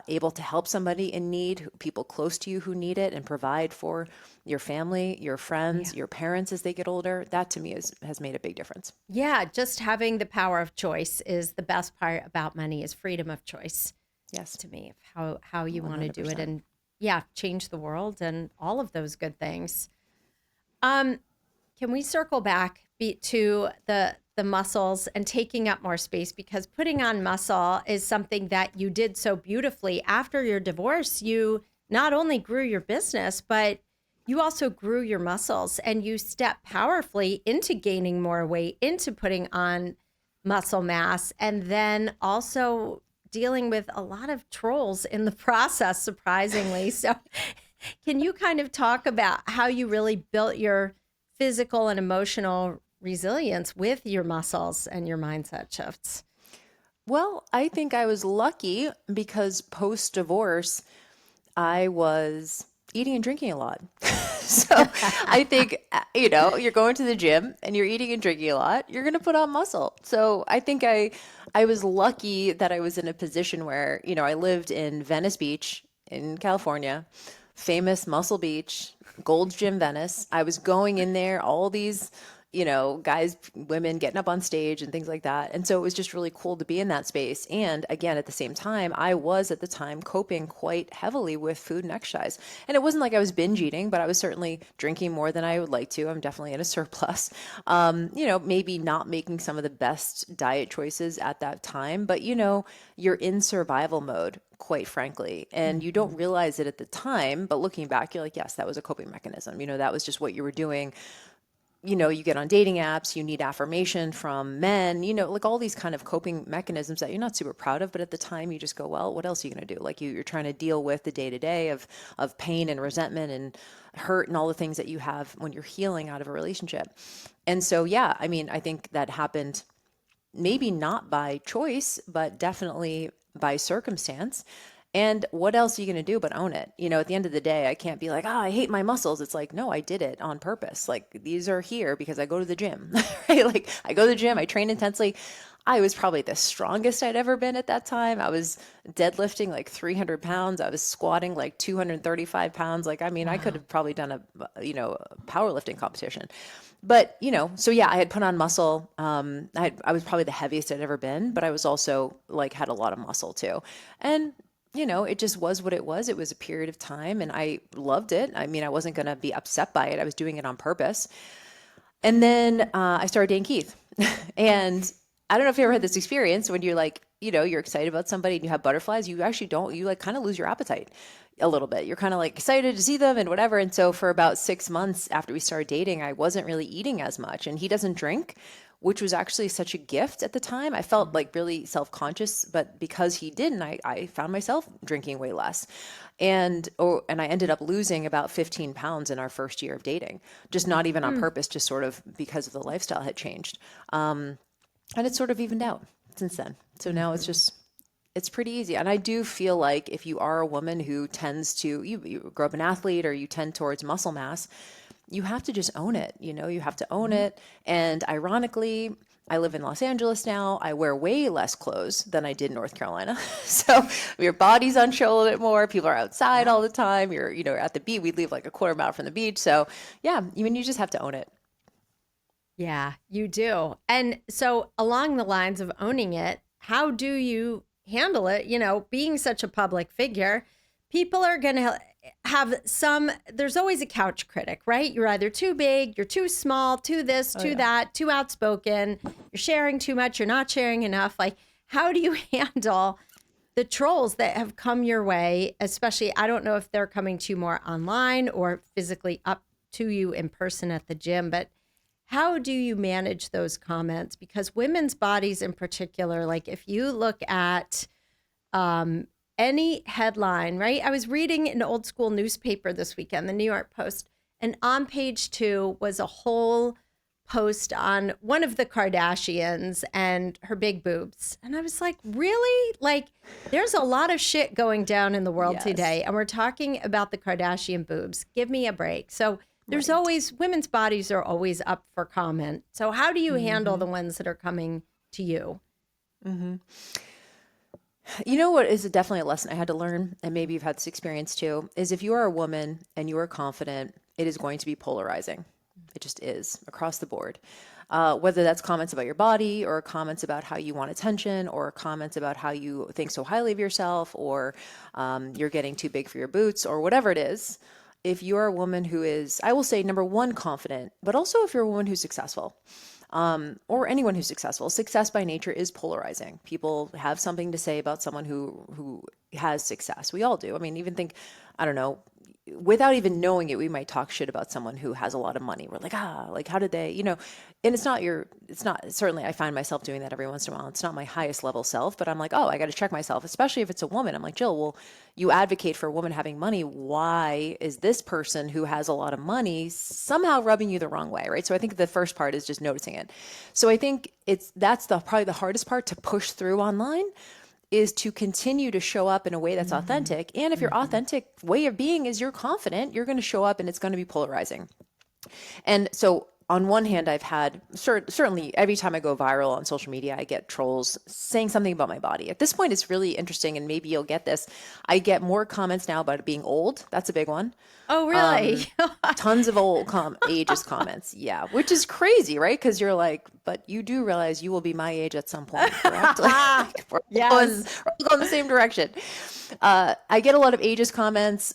able to help somebody in need, people close to you who need it, and provide for your family, your friends, your parents as they get older. That to me has made a big difference. Yeah, just having the power of choice is the best part about money is freedom of choice. Yes. To me, of how you want to do it 100%. and change the world and all of those good things. Can we circle back to the muscles and taking up more space, because putting on muscle is something that you did so beautifully after your divorce. You not only grew your business, but you also grew your muscles and you stepped powerfully into gaining more weight, into putting on muscle mass, and then also dealing with a lot of trolls in the process, surprisingly. So can you kind of talk about how you really built your physical and emotional resilience with your muscles and your mindset shifts? Well, I think I was lucky because post-divorce, I was eating and drinking a lot. So I think, you're going to the gym and you're eating and drinking a lot, you're going to put on muscle. So I think I was lucky that I was in a position where, I lived in Venice Beach in California, famous Muscle Beach, Gold's Gym Venice. I was going in there, all these guys, women getting up on stage and things like that. And so it was just really cool to be in that space. And again, at the same time, I was at the time coping quite heavily with food and exercise. And it wasn't like I was binge eating, but I was certainly drinking more than I would like to. I'm definitely in a surplus. Maybe not making some of the best diet choices at that time, but you're in survival mode, quite frankly, and you don't realize it at the time, but looking back, you're like, yes, that was a coping mechanism. That was just what you were doing. You get on dating apps, you need affirmation from men, like all these kind of coping mechanisms that you're not super proud of, but at the time you just go, well, what else are you going to do? Like you're trying to deal with the day to day of pain and resentment and hurt and all the things that you have when you're healing out of a relationship. And so, I think that happened maybe not by choice, but definitely by circumstance. And what else are you going to do but own it? At the end of the day, I can't be like, I hate my muscles. It's like, no, I did it on purpose. Like these are here because I go to the gym, right? Like I go to the gym, I train intensely. I was probably the strongest I'd ever been at that time. I was deadlifting like 300 pounds. I was squatting like 235 pounds. Like, I could have probably done a powerlifting competition. But, I had put on muscle. I was probably the heaviest I'd ever been, but I was also like had a lot of muscle too. And it just was what it was. It was a period of time and I loved it. I mean, I wasn't going to be upset by it. I was doing it on purpose. And then I started dating Keith. And I don't know if you ever had this experience when you're like, you're excited about somebody and you have butterflies. You actually don't, you like kind of lose your appetite a little bit. You're kind of like excited to see them and whatever. And so for about 6 months after we started dating, I wasn't really eating as much. And he doesn't drink, which was actually such a gift at the time. I felt like really self-conscious, but because he didn't, I found myself drinking way less. And I ended up losing about 15 pounds in our first year of dating, just not even on purpose, just sort of because of the lifestyle had changed. And it's sort of evened out since then. So now it's pretty easy. And I do feel like if you are a woman who tends to, you grow up an athlete or you tend towards muscle mass, you have to just own it. You have to own it. And ironically, I live in Los Angeles now. I wear way less clothes than I did in North Carolina. So your body's on show a little bit more. People are outside all the time. You're at the beach. We leave like a quarter mile from the beach. So yeah, even you just have to own it. Yeah, you do. And so, along the lines of owning it, how do you handle it? Being such a public figure, people are going to have there's always a couch critic, right? You're either too big, you're too small, too this, too that, too outspoken, you're sharing too much, you're not sharing enough. Like, how do you handle the trolls that have come your way? Especially, I don't know if they're coming to you more online or physically up to you in person at the gym, but how do you manage those comments? Because women's bodies in particular, like if you look at any headline, right? I was reading an old school newspaper this weekend, the New York Post, and on page 2 was a whole post on one of the Kardashians and her big boobs. And I was like, really? Like, there's a lot of shit going down in the world Yes. today. And we're talking about the Kardashian boobs. Give me a break. So there's Right. always, women's bodies are always up for comment. So how do you handle the ones that are coming to you? You know what is definitely a lesson I had to learn, and maybe you've had this experience too, is if you are a woman and you are confident, it is going to be polarizing. It just is across the board. Whether that's comments about your body or comments about how you want attention or comments about how you think so highly of yourself or you're getting too big for your boots or whatever it is. If you're a woman who is, I will say, number one, confident, but also if you're a woman who's successful, or anyone who's successful, success by nature is polarizing. People have something to say about someone who has success. We all do. I mean, even think, I don't know, without even knowing it, we might talk shit about someone who has a lot of money. We're like, like how did they, and it's not, certainly I find myself doing that every once in a while. It's not my highest level self, but I'm like, oh, I got to check myself, especially if it's a woman. I'm like, Jill, well, you advocate for a woman having money. Why is this person who has a lot of money somehow rubbing you the wrong way? Right. So I think the first part is just noticing it. So I think that's probably the hardest part to push through online, is to continue to show up in a way that's authentic. And if your authentic way of being is you're confident, you're going to show up and it's going to be polarizing. And so on one hand, I've had certainly every time I go viral on social media, I get trolls saying something about my body. At this point, it's really interesting, and maybe you'll get this. I get more comments now about it being old. That's a big one. Oh, really? Tons of old ageist comments. Yeah, which is crazy, right? Because you're like, but you do realize you will be my age at some point, correct? Like, Yes. we're going the same direction. I get a lot of ageist comments.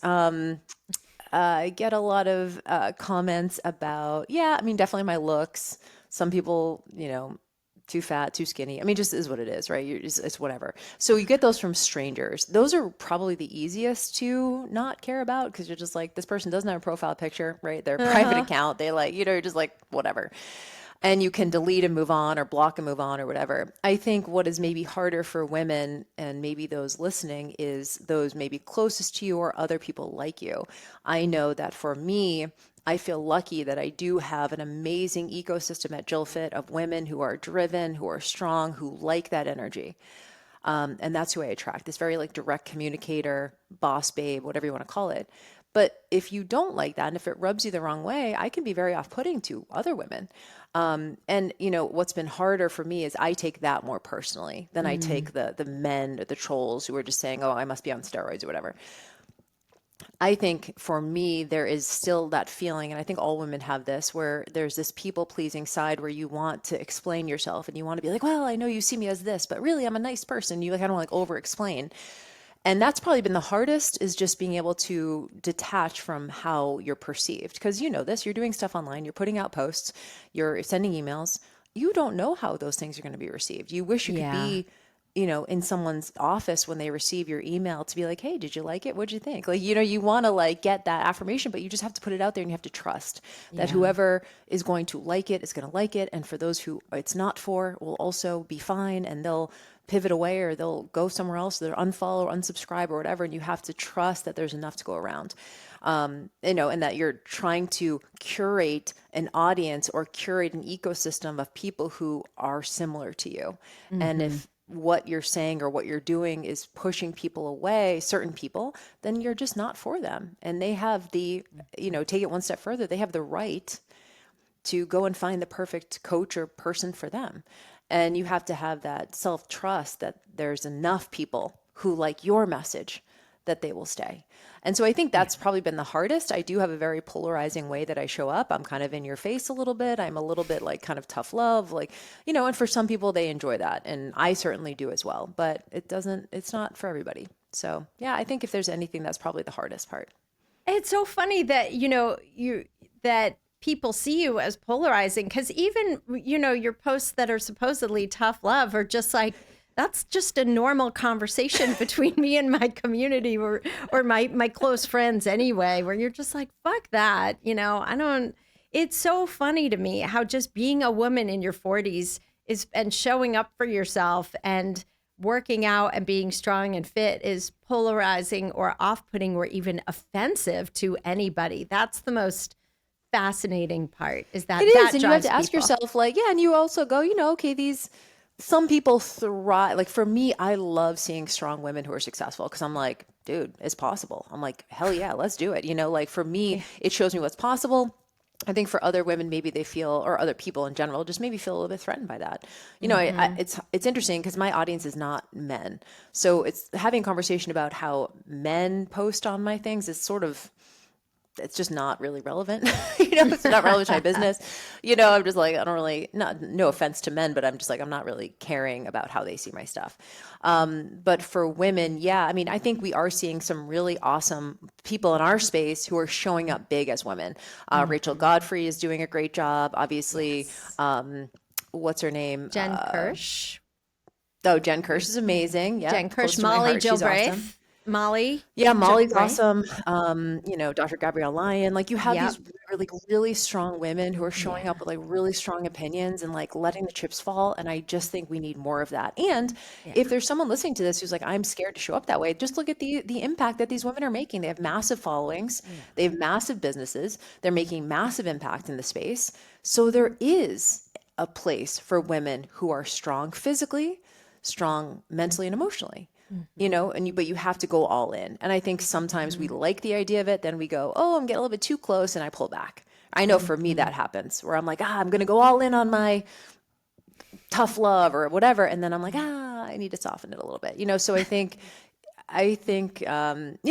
I get a lot of comments about, yeah, I mean, definitely my looks. Some people, too fat, too skinny. I mean, just is what it is, right? It's whatever. So you get those from strangers. Those are probably the easiest to not care about because you're just like, this person doesn't have a profile picture, right? Their private account, they like, you're just like, whatever. And you can delete and move on or block and move on or whatever. I think what is maybe harder for women and maybe those listening is those maybe closest to you or other people like you. I know that for me, I feel lucky that I do have an amazing ecosystem at JillFit of women who are driven, who are strong, who like that energy. And that's who I attract, this very like direct communicator, boss babe, whatever you want to call it. But if you don't like that, and if it rubs you the wrong way, I can be very off-putting to other women. And what's been harder for me is I take that more personally than I take the men or the trolls who are just saying, oh, I must be on steroids or whatever. I think for me, there is still that feeling, and I think all women have this, where there's this people-pleasing side where you want to explain yourself and you want to be like, well, I know you see me as this, but really I'm a nice person. You kind of like over-explain. And that's probably been the hardest, is just being able to detach from how you're perceived. Because you know this, you're doing stuff online, you're putting out posts, you're sending emails. You don't know how those things are going to be received. You wish you could Yeah. be, in someone's office when they receive your email to be like, hey, did you like it? What'd you think? Like, you want to like get that affirmation, but you just have to put it out there and you have to trust that Yeah. whoever is going to like it is going to like it. And for those who it's not for, will also be fine, and they'll pivot away or they'll go somewhere else, they'll unfollow or unsubscribe or whatever. And you have to trust that there's enough to go around. And that you're trying to curate an audience or curate an ecosystem of people who are similar to you. And Hmm. if what you're saying or what you're doing is pushing people away, certain people, then you're just not for them. And they have take it one step further, they have the right to go and find the perfect coach or person for them. And you have to have that self trust that there's enough people who like your message that they will stay. And so I think Yeah. that's probably been the hardest. I do have a very polarizing way that I show up. I'm kind of in your face a little bit. I'm a little bit like kind of tough love, like, and for some people they enjoy that. And I certainly do as well, but it's not for everybody. So yeah, I think if there's anything, that's probably the hardest part. It's so funny that, that people see you as polarizing, because even, your posts that are supposedly tough love are just like, that's just a normal conversation between me and my community, or my close friends anyway, where you're just like, fuck that. I don't, it's so funny to me how just being a woman in your 40s is, and showing up for yourself and working out and being strong and fit, is polarizing or off-putting or even offensive to anybody. That's the most fascinating part, is It that is, that and you have drives to ask people. yourself, like, yeah, and you also go, okay, some people thrive. Like for me, I love seeing strong women who are successful because I'm like, dude, it's possible. I'm like, hell yeah, let's do it. Like for me, Yeah. it shows me what's possible. I think for other women, maybe they feel, or other people in general, just maybe feel a little bit threatened by that. Hmm. It's interesting because my audience is not men, so it's having a conversation about how men post on my things is sort of, it's just not really relevant. It's not relevant to my business. I'm just like, I don't really, not, no offense to men, but I'm just like, I'm not really caring about how they see my stuff. But for women, yeah, I mean, I think we are seeing some really awesome people in our space who are showing up big as women. Rachel Hmm. Godfrey is doing a great job. Obviously, Yes. what's her name? Jen Kirsch. Oh, Jen Kirsch is amazing. Yeah, Jen Kirsch, close to my Molly heart. She's awesome. Gilbraith. Molly Yeah, Molly's Gilbraith. awesome. Dr. Gabrielle Lyon, like you have Yep. these really, really strong women who are showing up Yeah. with like really strong opinions and like letting the chips fall. And I just think we need more of that. And Yeah. if there's someone listening to this who's like, I'm scared to show up that way, just look at the impact that these women are making. They have massive followings, Yeah. they have massive businesses, they're making massive impact in the space. So there is a place for women who are strong physically, strong mentally and emotionally, Mhm. but you have to go all in. And I think sometimes we Mhm. like the idea of it, then we go, oh, I'm getting a little bit too close, and I pull back. I know for me Mhm. that happens where I'm like, I'm going to go all in on my tough love or whatever. And then I'm like, I need to soften it a little bit, so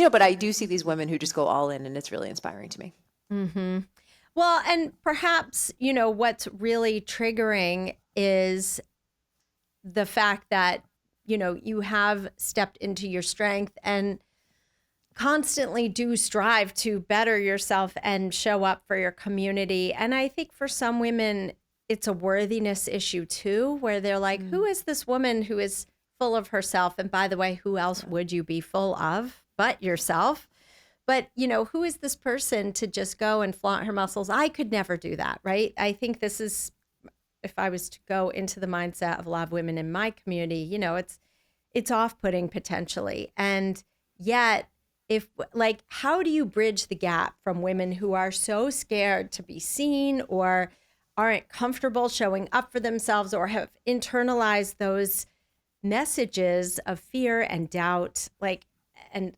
but I do see these women who just go all in, and it's really inspiring to me. Mhm. Well, and perhaps, what's really triggering is the fact that, you have stepped into your strength and constantly do strive to better yourself and show up for your community. And I think for some women, it's a worthiness issue too, where they're like, who Mm, is this woman who is full of herself? And by the way, who else yeah. would you be full of but yourself? But, who is this person to just go and flaunt her muscles? I could never do that, right? I think this is, if I was to go into the mindset of a lot of women in my community, it's off-putting potentially. And yet, if like, how do you bridge the gap from women who are so scared to be seen, or aren't comfortable showing up for themselves, or have internalized those messages of fear and doubt, like, and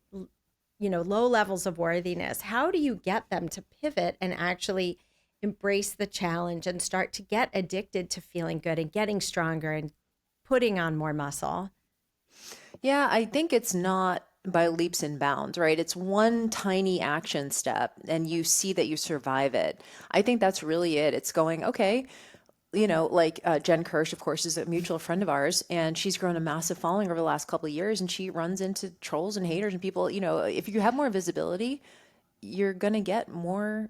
low levels of worthiness? How do you get them to pivot and actually embrace the challenge and start to get addicted to feeling good and getting stronger and putting on more muscle? Yeah, I think it's not by leaps and bounds, right? It's one tiny action step and you see that you survive it. I think that's really it. It's going, okay, like Jen Kirsch, of course, is a mutual friend of ours, and she's grown a massive following over the last couple of years, and she runs into trolls and haters and people, if you have more visibility, you're going to get more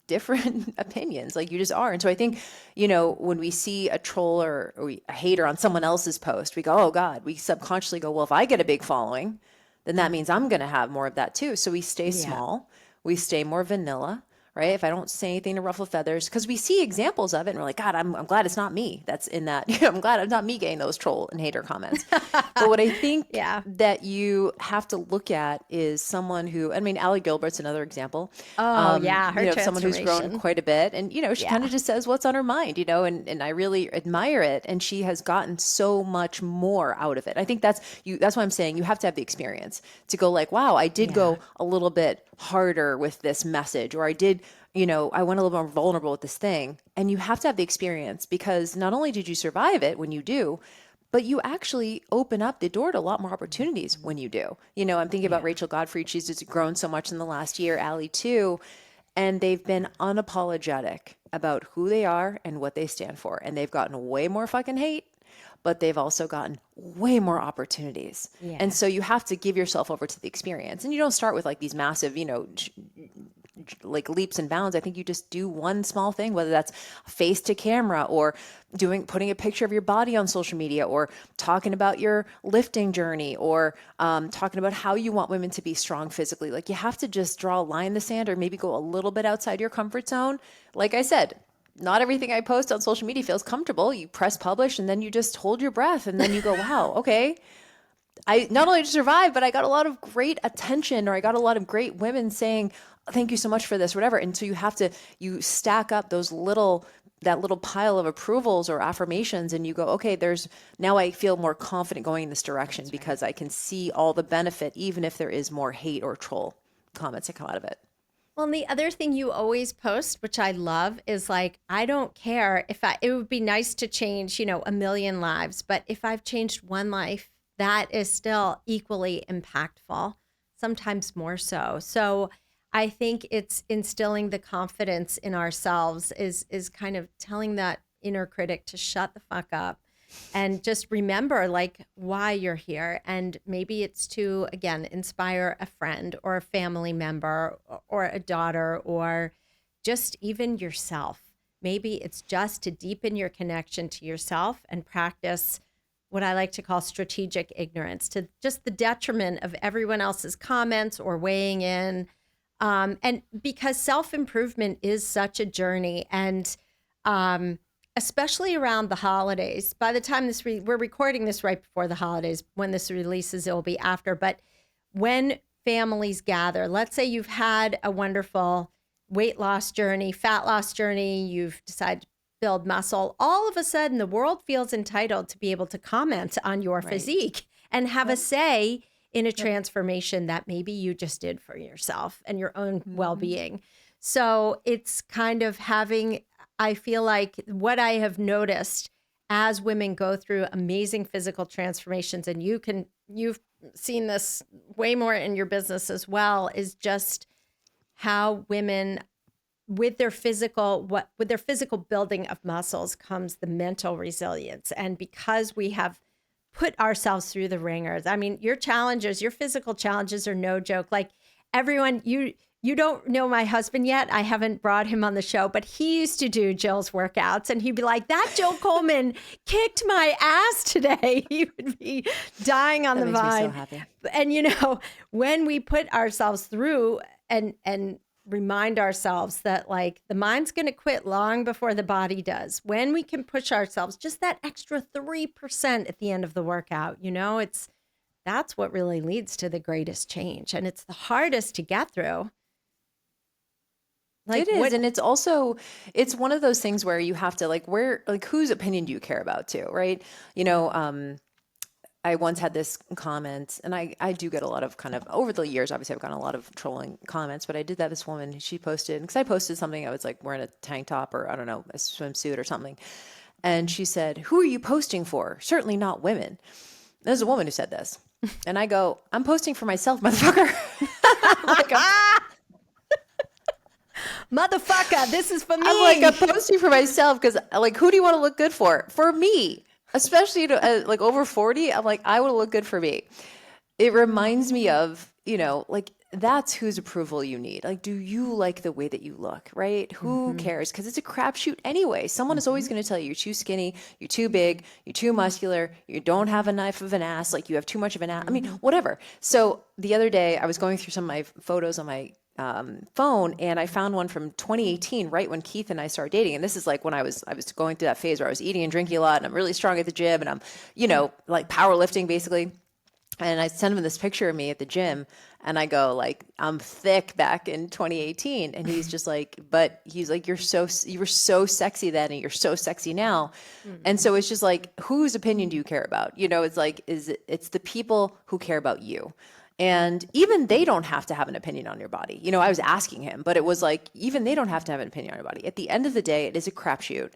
different opinions, like you just are. And so I think, when we see a troll or a hater on someone else's post, we go, oh God, we subconsciously go, well, if I get a big following, then that means I'm going to have more of that too. So we stay Yeah. small, we stay more vanilla, right? If I don't say anything to ruffle feathers, because we see examples of it and we're like, God, I'm glad it's not me that's in that. I'm glad it's not me getting those troll and hater comments. But what I think Yeah. that you have to look at is someone who, I mean, Allie Gilbert's another example. Oh, yeah. Her Someone who's grown transformation. quite a bit, and she kind Yeah. of just says what's on her mind, and I really admire it. And she has gotten so much more out of it. I think that's you. That's why I'm saying you have to have the experience to go like, wow, I did Yeah. go a little bit harder with this message, or I did, I went a little more vulnerable with this thing. And you have to have the experience, because not only did you survive it when you do, but you actually open up the door to a lot more opportunities when you do. I'm thinking about Yeah. Rachel Godfrey. She's just grown so much in the last year, Allie too. And they've been unapologetic about who they are and what they stand for. And they've gotten way more fucking hate, but they've also gotten way more opportunities. And Yeah. so you have to give yourself over to the experience. And you don't start with like these massive, like leaps and bounds. I think you just do one small thing, whether that's face to camera or putting a picture of your body on social media, or talking about your lifting journey, or talking about how you want women to be strong physically. Like you have to just draw a line in the sand, or maybe go a little bit outside your comfort zone. Like I said, not everything I post on social media feels comfortable. You press publish and then you just hold your breath and then you go, wow, okay. I not only survived, but I got a lot of great attention, or I got a lot of great women saying, thank you so much for this, whatever. And so you stack up that little pile of approvals or affirmations, and you go, okay, now I feel more confident going in this direction because I can see all the benefit, even if there is more hate or troll comments that come out of it. Well, and the other thing you always post, which I love, is like, I don't care it would be nice to change, a million lives, but if I've changed one life, that is still equally impactful, sometimes more so. So I think it's instilling the confidence in ourselves is kind of telling that inner critic to shut the fuck up and just remember like why you're here. And maybe it's to, again, inspire a friend or a family member or a daughter or just even yourself. Maybe it's just to deepen your connection to yourself and practice what I like to call strategic ignorance, to just the detriment of everyone else's comments or weighing in. And because self-improvement is such a journey, and especially around the holidays. By the time we're recording this right before the holidays. When this releases, it will be after. But when families gather, let's say you've had a wonderful weight loss journey, fat loss journey, you've decided to build muscle, all of a sudden the world feels entitled to be able to comment on your physique and have a say in a transformation that maybe you just did for yourself and your own well-being. So it's kind of I feel like what I have noticed as women go through amazing physical transformations, and you've seen this way more in your business as well, is just how women with their physical building of muscles comes the mental resilience. And because we have put ourselves through the ringers, I mean, your physical challenges are no joke. Like everyone, you don't know my husband yet. I haven't brought him on the show, but he used to do Jill's workouts, and he'd be like, that Jill Coleman kicked my ass today. He would be dying on the vine. That makes me so happy. And when we put ourselves through and remind ourselves that like the mind's going to quit long before the body does, when we can push ourselves just that extra 3% at the end of the workout, that's what really leads to the greatest change. And it's the hardest to get through. Like, it is. And it's one of those things where you have to whose opinion do you care about too? Right. I once had this comment, and I do get a lot of kind of over the years, obviously I've gotten a lot of trolling comments, but I did that. This woman, she posted, because I posted something, I was like wearing a tank top or I don't know, a swimsuit or something. And she said, who are you posting for? Certainly not women. There's a woman who said this. And I go, I'm posting for myself, motherfucker. Motherfucker, this is for me. I'm like, I'm posting for myself because like, who do you want to look good for? For me, especially like over 40. I'm like, I want to look good for me. It reminds me of, like that's whose approval you need. Like, do you like the way that you look, right? Who cares? Because it's a crapshoot anyway. Someone is always going to tell you you're too skinny, you're too big, you're too muscular, you don't have enough of an ass, like you have too much of an ass. I mean, whatever. So the other day I was going through some of my photos on my phone, and I found one from 2018, right when Keith and I started dating. And this is like when I was going through that phase where I was eating and drinking a lot, and I'm really strong at the gym, and I'm, like powerlifting basically. And I sent him this picture of me at the gym, and I go like, I'm thick back in 2018. And he's just like, but he's like, you were so sexy then, and you're so sexy now. And so it's just like, whose opinion do you care about? It's like, it's the people who care about you. And even they don't have to have an opinion on your body. I was asking him, but it was like, even they don't have to have an opinion on your body. At the end of the day, it is a crapshoot.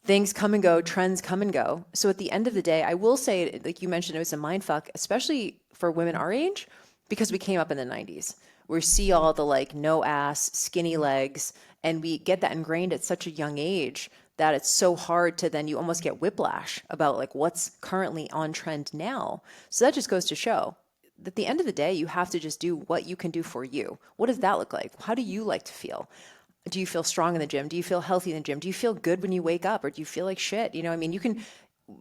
Things come and go, trends come and go. So at the end of the day, I will say, like you mentioned, it was a mind fuck, especially for women our age, because we came up in the 90s. We see all the like no ass, skinny legs, and we get that ingrained at such a young age that it's so hard to then you almost get whiplash about like what's currently on trend now. So that just goes to show at the end of the day, you have to just do what you can do for you. What does that look like? How do you like to feel? Do you feel strong in the gym? Do you feel healthy in the gym? Do you feel good when you wake up, or do you feel like shit? I mean, you can,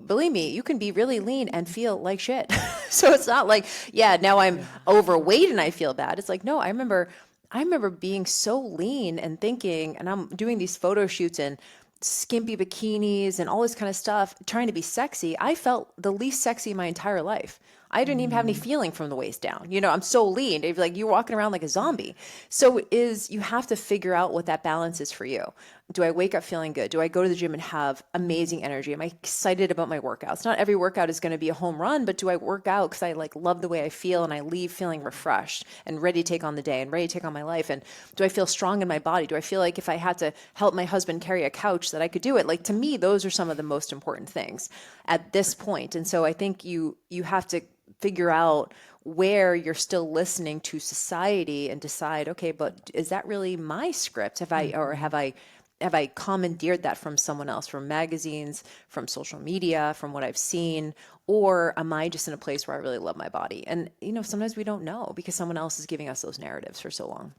believe me, you can be really lean and feel like shit. So it's not like, yeah, now I'm overweight and I feel bad. It's like, no, I remember being so lean and thinking, and I'm doing these photo shoots in skimpy bikinis and all this kind of stuff, trying to be sexy. I felt the least sexy in my entire life. I didn't even have any feeling from the waist down. I'm so lean. It's like you're walking around like a zombie. So you have to figure out what that balance is for you. Do I wake up feeling good? Do I go to the gym and have amazing energy? Am I excited about my workouts? Not every workout is going to be a home run, but do I work out because I like love the way I feel and I leave feeling refreshed and ready to take on the day and ready to take on my life? And do I feel strong in my body? Do I feel like if I had to help my husband carry a couch that I could do it? Like, to me, those are some of the most important things at this point. And so I think you have to figure out where you're still listening to society and decide, okay, but is that really my script? Have I commandeered that from someone else, from magazines, from social media, from what I've seen? Or am I just in a place where I really love my body? And, sometimes we don't know because someone else is giving us those narratives for so long.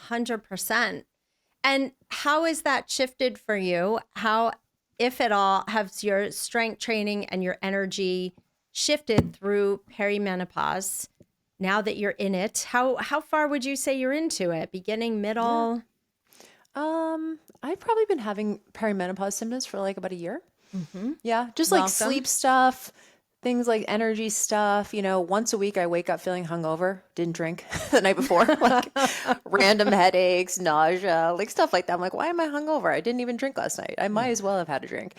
100%. And how is that shifted for you? How, if at all, has your strength training and your energy shifted through perimenopause now that you're in it? How far would you say you're into it? Beginning, middle? I've probably been having perimenopause symptoms for like about a year. Yeah. Just Welcome. like sleep stuff, things like energy stuff. Once a week I wake up feeling hungover, didn't drink the night before, like random headaches, nausea, like stuff like that. I'm like, why am I hungover? I didn't even drink last night. I might as well have had a drink.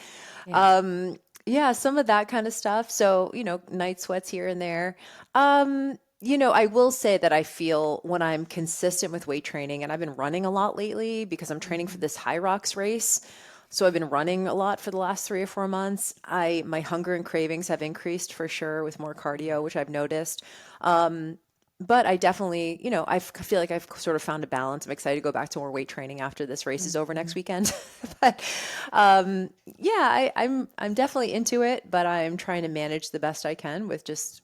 Yeah, some of that kind of stuff. So, night sweats here and there. I will say that I feel when I'm consistent with weight training, and I've been running a lot lately because I'm training for this High Rocks race. So I've been running a lot for the last 3 or 4 months. My hunger and cravings have increased for sure with more cardio, which I've noticed. But I definitely, I feel like I've sort of found a balance. I'm excited to go back to more weight training after this race is over next weekend. But yeah, I'm definitely into it, but I'm trying to manage the best I can with just,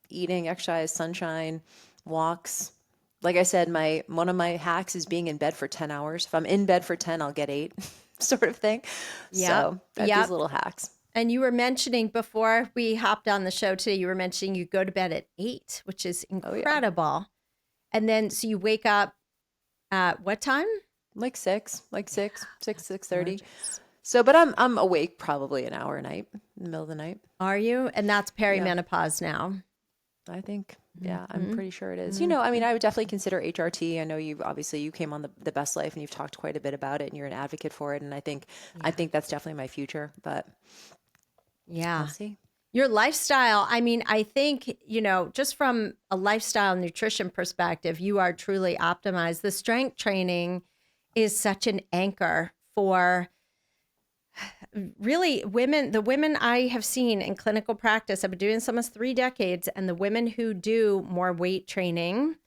eating, exercise, sunshine, walks. Like I said, one of my hacks is being in bed for 10 hours. If I'm in bed for 10, I'll get 8 sort of thing. So these little hacks. And you were mentioning before we hopped on the show today, you were mentioning you go to bed at 8, which is incredible. Oh, yeah. And then, so you wake up at what time? Like 6:30. So, but I'm awake probably an hour a night in the middle of the night. Are you? And that's perimenopause now. I think, yeah, I'm pretty sure it is. I mean, I would definitely consider HRT. I know you came on the Best Life and you've talked quite a bit about it and you're an advocate for it. And I think that's definitely my future, but we'll see. Your lifestyle, I mean, I think, just from a lifestyle nutrition perspective, you are truly optimized. The strength training is such an anchor for really the women I have seen in clinical practice. I've been doing this almost 3 decades, and the women who do more weight training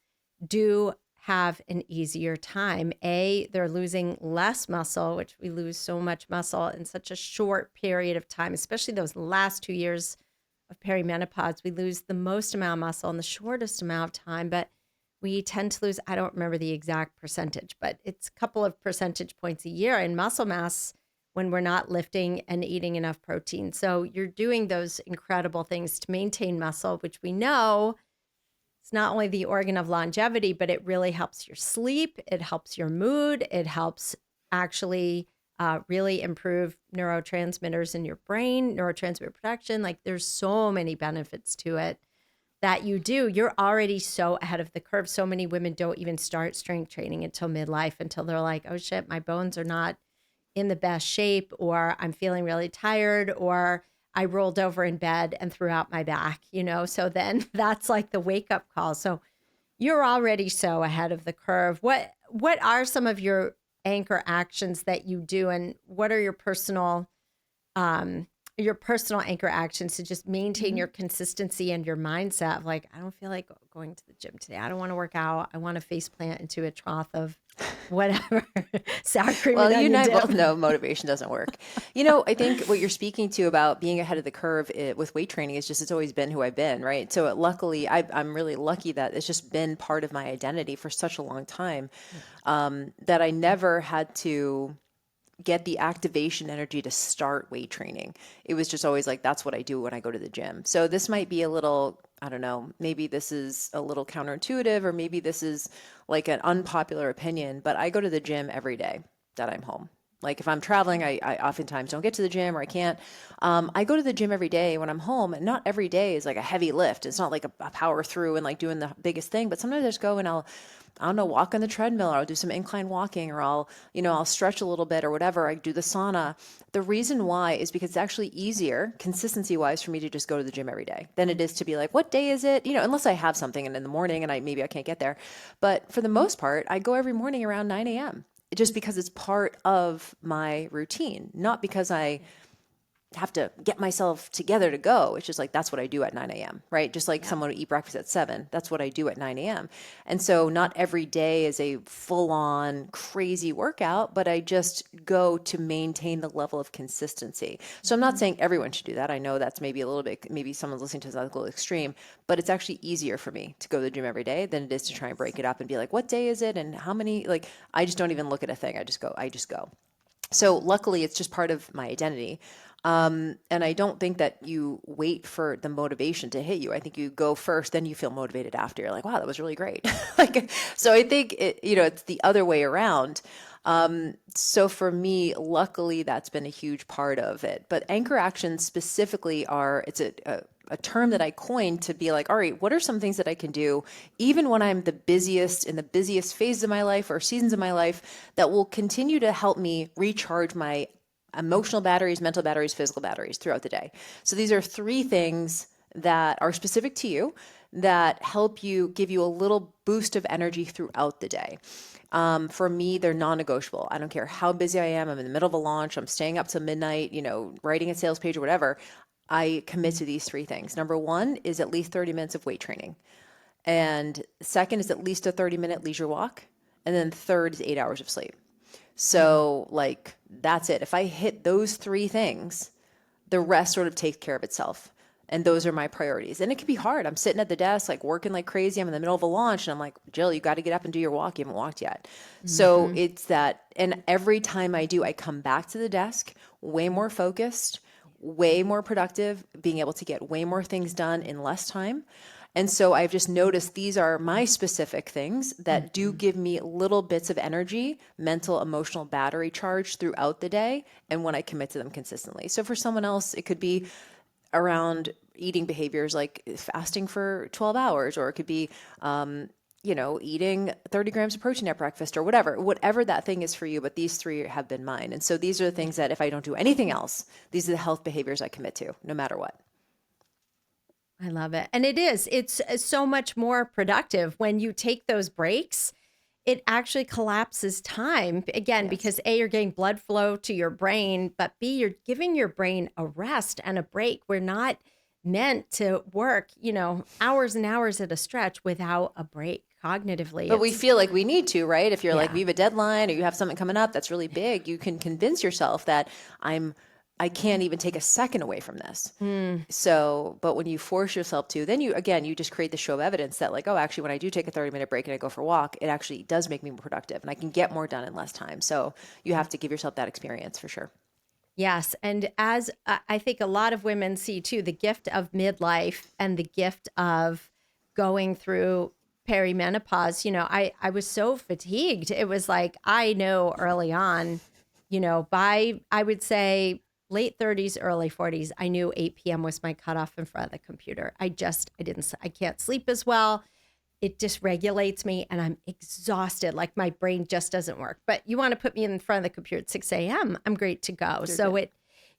do have an easier time. They're losing less muscle, which we lose so much muscle in such a short period of time, especially those last 2 years of perimenopause. We lose the most amount of muscle in the shortest amount of time, but we tend to lose, I don't remember the exact percentage, but it's a couple of percentage points a year in muscle mass when we're not lifting and eating enough protein. So you're doing those incredible things to maintain muscle, which we know it's not only the organ of longevity, but it really helps your sleep. It helps your mood. It helps actually really improve neurotransmitters in your brain, neurotransmitter production. Like there's so many benefits to it that you do. You're already so ahead of the curve. So many women don't even start strength training until midlife, until they're like, oh shit, my bones are not in the best shape, or I'm feeling really tired, or I rolled over in bed and threw out my back, So then that's like the wake up call. So you're already so ahead of the curve. What are some of your anchor actions that you do, and what are your personal anchor actions to just maintain your consistency and your mindset of like, I don't feel like going to the gym today. I don't want to work out. I want to face plant into a trough of whatever sour cream. Well, and you and I onion both dip. know motivation doesn't work. I think what you're speaking to about being ahead of the curve with weight training is just, it's always been who I've been, right? So luckily, I'm really lucky that it's just been part of my identity for such a long time, that I never had to get the activation energy to start weight training. It was just always like, that's what I do when I go to the gym. So this might be a little, I don't know, maybe this is a little counterintuitive, or maybe this is like an unpopular opinion, but I go to the gym every day that I'm home. Like if I'm traveling, I oftentimes don't get to the gym, or I can't. I go to the gym every day when I'm home, and not every day is like a heavy lift. It's not like a power through and like doing the biggest thing, but sometimes I just go and I don't know, walk on the treadmill, or I'll do some incline walking, or I'll stretch a little bit or whatever. I do the sauna. The reason why is because it's actually easier, consistency wise, for me to just go to the gym every day than it is to be like, what day is it? Unless I have something and in the morning and maybe I can't get there. But for the most part, I go every morning around 9 a.m. just because it's part of my routine, not because I have to get myself together to go. It's just like, that's what I do at 9 a.m., right? Just like someone would eat breakfast at 7. That's what I do at 9 a.m. And so not every day is a full on crazy workout, but I just go to maintain the level of consistency. So I'm not saying everyone should do that. I know that's maybe a little bit, maybe someone's listening to this a little extreme, but it's actually easier for me to go to the gym every day than it is to try and break it up and be like, what day is it? And how many, like, I just don't even look at a thing. I just go. So luckily it's just part of my identity. And I don't think that you wait for the motivation to hit you. I think you go first, then you feel motivated after. You're like, wow, that was really great. So I think it's the other way around. So for me, luckily, that's been a huge part of it. But anchor actions specifically it's a term that I coined to be like, all right, what are some things that I can do even when I'm in the busiest phase of my life or seasons of my life that will continue to help me recharge my emotional batteries, mental batteries, physical batteries throughout the day. So these are 3 things that are specific to you that help you, give you a little boost of energy throughout the day. For me, they're non-negotiable. I don't care how busy I am. I'm in the middle of a launch. I'm staying up till midnight, writing a sales page or whatever. I commit to these 3 things. Number 1 is at least 30 minutes of weight training. And second is at least a 30-minute leisure walk. And then third is 8 hours of sleep. So that's it. If I hit those 3 things, the rest sort of takes care of itself. And those are my priorities. And it can be hard. I'm sitting at the desk, working like crazy. I'm in the middle of a launch and I'm like, Jill, you got to get up and do your walk. You haven't walked yet. So it's that. And every time I do, I come back to the desk way more focused, way more productive, being able to get way more things done in less time. And so I've just noticed these are my specific things that do give me little bits of energy, mental, emotional battery charge throughout the day, and when I commit to them consistently. So for someone else, it could be around eating behaviors like fasting for 12 hours, or it could be, eating 30 grams of protein at breakfast or whatever that thing is for you. But these 3 have been mine. And so these are the things that if I don't do anything else, these are the health behaviors I commit to, no matter what. I love it. And it's so much more productive when you take those breaks. It actually collapses time again, because A, you're getting blood flow to your brain, but B, you're giving your brain a rest and a break. We're not meant to work, hours and hours at a stretch without a break. cognitively. But we feel like we need to, right? If you're like, Yeah. you have a deadline or you have something coming up that's really big, you can convince yourself that I can't even take a second away from this. So, but when you force yourself to, then you just create the show of evidence that like, oh, actually, when I do take a 30-minute break and I go for a walk, it actually does make me more productive and I can get more done in less time. So you have to give yourself that experience for sure. Yes. And as I think a lot of women see too, the gift of midlife and the gift of going through perimenopause, I was so fatigued. It was like, I know early on, by, I would say late 30s, early 40s, I knew 8 p.m. was my cutoff in front of the computer. I can't sleep as well. It dysregulates me and I'm exhausted. Like my brain just doesn't work. But you want to put me in front of the computer at 6 a.m., I'm great to go. So good.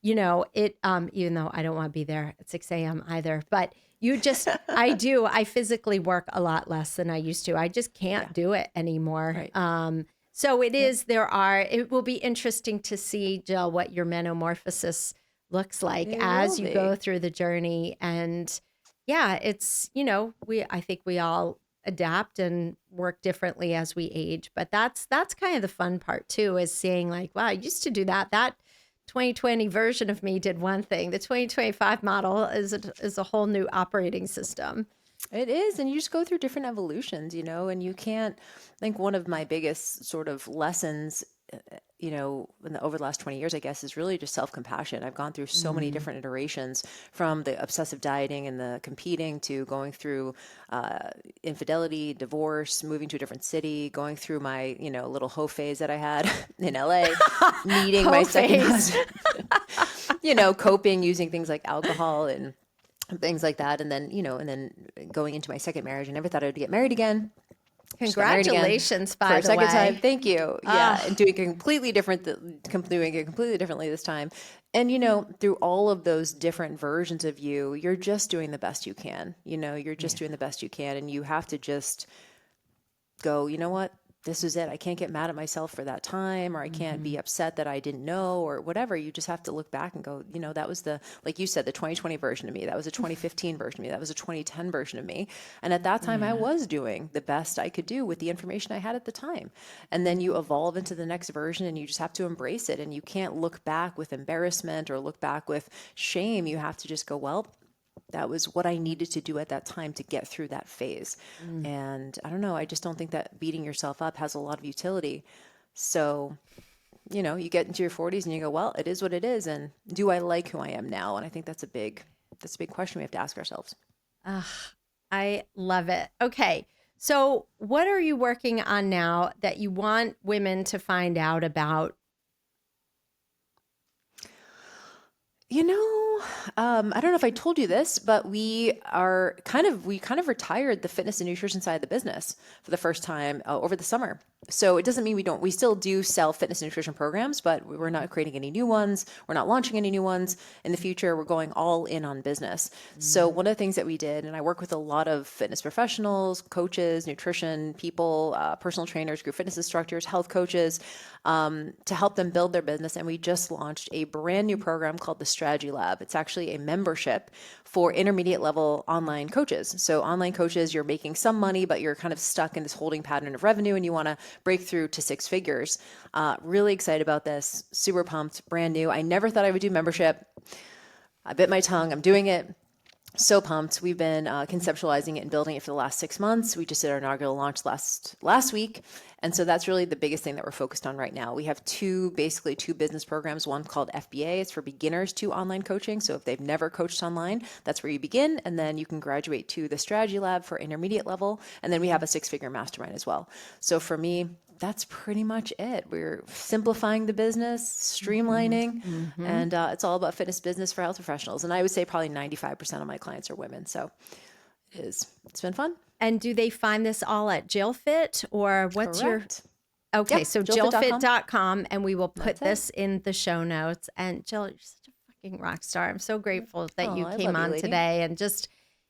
even though I don't want to be there at 6 a.m. either, but I physically work a lot less than I used to. I just can't do it anymore. Right. So it will be interesting to see, Jill, what your metamorphosis looks like as you go through the journey. And yeah, it's, I think we all adapt and work differently as we age, but that's kind of the fun part too, is seeing like, wow, I used to do that. That 2020 version of me did one thing. The 2025 model is a whole new operating system. It is. And you just go through different evolutions, and you can't, I think one of my biggest sort of lessons, over the last 20 years, I guess, is really just self-compassion. I've gone through so many different iterations, from the obsessive dieting and the competing to going through infidelity, divorce, moving to a different city, going through my, little hoe phase that I had in LA, meeting my second husband, coping using things like alcohol and things like that. And then, going into my second marriage, I never thought I would get married again. Congratulations, by for a the second way. time. Thank you. Yeah, and doing it completely differently this time. And through all of those different versions of you, you're just doing the best you can. You're just doing the best you can, and you have to just go, you know what? This is it. I can't get mad at myself for that time, or I can't be upset that I didn't know, or whatever. You just have to look back and go, that was like you said, the 2020 version of me. That was a 2015 version of me. That was a 2010 version of me. And at that time, I was doing the best I could do with the information I had at the time. And then you evolve into the next version and you just have to embrace it. And you can't look back with embarrassment or look back with shame. You have to just go, well, that was what I needed to do at that time to get through that phase. And I don't know, I just don't think that beating yourself up has a lot of utility. So, you get into your 40s and you go, well, it is what it is. And do I like who I am now? And I think that's a big question we have to ask ourselves. I love it. Okay. So what are you working on now that you want women to find out about? I don't know if I told you this, but we kind of retired the fitness and nutrition side of the business for the first time over the summer. So it doesn't mean we still do sell fitness and nutrition programs, but we're not creating any new ones. We're not launching any new ones in the future. We're going all in on business. So one of the things that we did, and I work with a lot of fitness professionals, coaches, nutrition people, personal trainers, group fitness instructors, health coaches, to help them build their business. And we just launched a brand new program called the Strategy Lab. It's actually a membership for intermediate level online coaches. So online coaches, you're making some money, but you're kind of stuck in this holding pattern of revenue and you want to break through to 6 figures. Really excited about this. Super pumped, brand new. I never thought I would do membership. I bit my tongue. I'm doing it. So pumped. We've been conceptualizing it and building it for the last 6 months. We just did our inaugural launch last week. And so that's really the biggest thing that we're focused on right now. We have two business programs. One called FBA. It's for beginners to online coaching. So if they've never coached online, that's where you begin. And then you can graduate to the Strategy Lab for intermediate level. And then we have a 6-figure mastermind as well. So for me, that's pretty much it. We're simplifying the business, streamlining, and it's all about fitness business for health professionals. And I would say probably 95% of my clients are women. So it's been fun. And do they find this all at JillFit, or what's Correct. Okay, Yep, so JillFit.com, and we will put this in the show notes. And Jill, you're such a fucking rock star. I'm so grateful that you came on today and just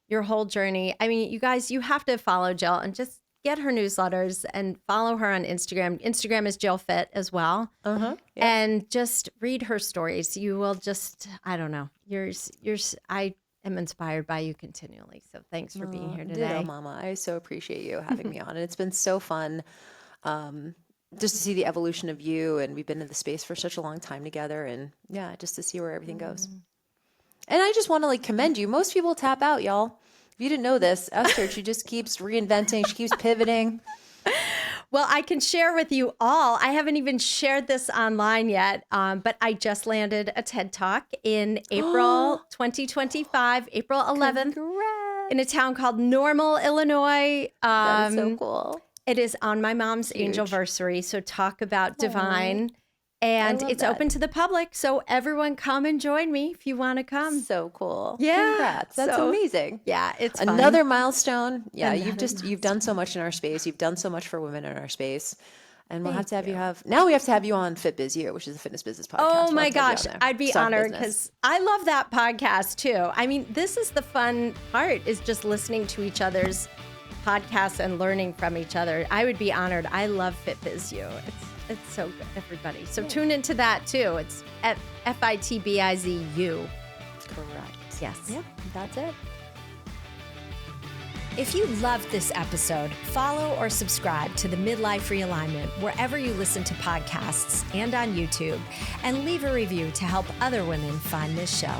your whole journey. I mean, you guys, you have to follow Jill and just get her newsletters and follow her on Instagram. Instagram is JillFit as well. And just read her stories. You will just, I don't know. I am inspired by you continually. So thanks for being here today. Ditto, Mama. I so appreciate you having me on. And it's been so fun just to see the evolution of you. And we've been in the space for such a long time together. And yeah, just to see where everything goes. And I just want to commend you. Most people tap out, y'all. If you didn't know this, Esther, she just keeps reinventing. She keeps pivoting. Well, I can share with you all. I haven't even shared this online yet, but I just landed a TED Talk in April 2025, April 11th, Congrats. in a town called Normal, Illinois. That is so cool. It is on my mom's Huge. angelversary. So talk about divine. And love it's that. open to the public. So everyone come and join me if you want to come. So cool. Yeah. Congrats. That's So- amazing. Yeah, it's fun. Another milestone. Yeah, Another you've done so much in our space. You've done so much for women in our space. And we'll have to Thank have now we have to have you on Fit Biz You, which is a fitness business podcast. Oh We'll my have to have you gosh, on there. I'd be Start honored business. because I love that podcast too. I mean, this is the fun part, is just listening to each other's podcasts and learning from each other. I would be honored. I love Fit Biz You. It's so good, everybody. So tune into that too. It's at FITBIZU. Correct. Yes. Yep, that's it. If you loved this episode, follow or subscribe to the Midlife Realignment wherever you listen to podcasts and on YouTube, and leave a review to help other women find this show.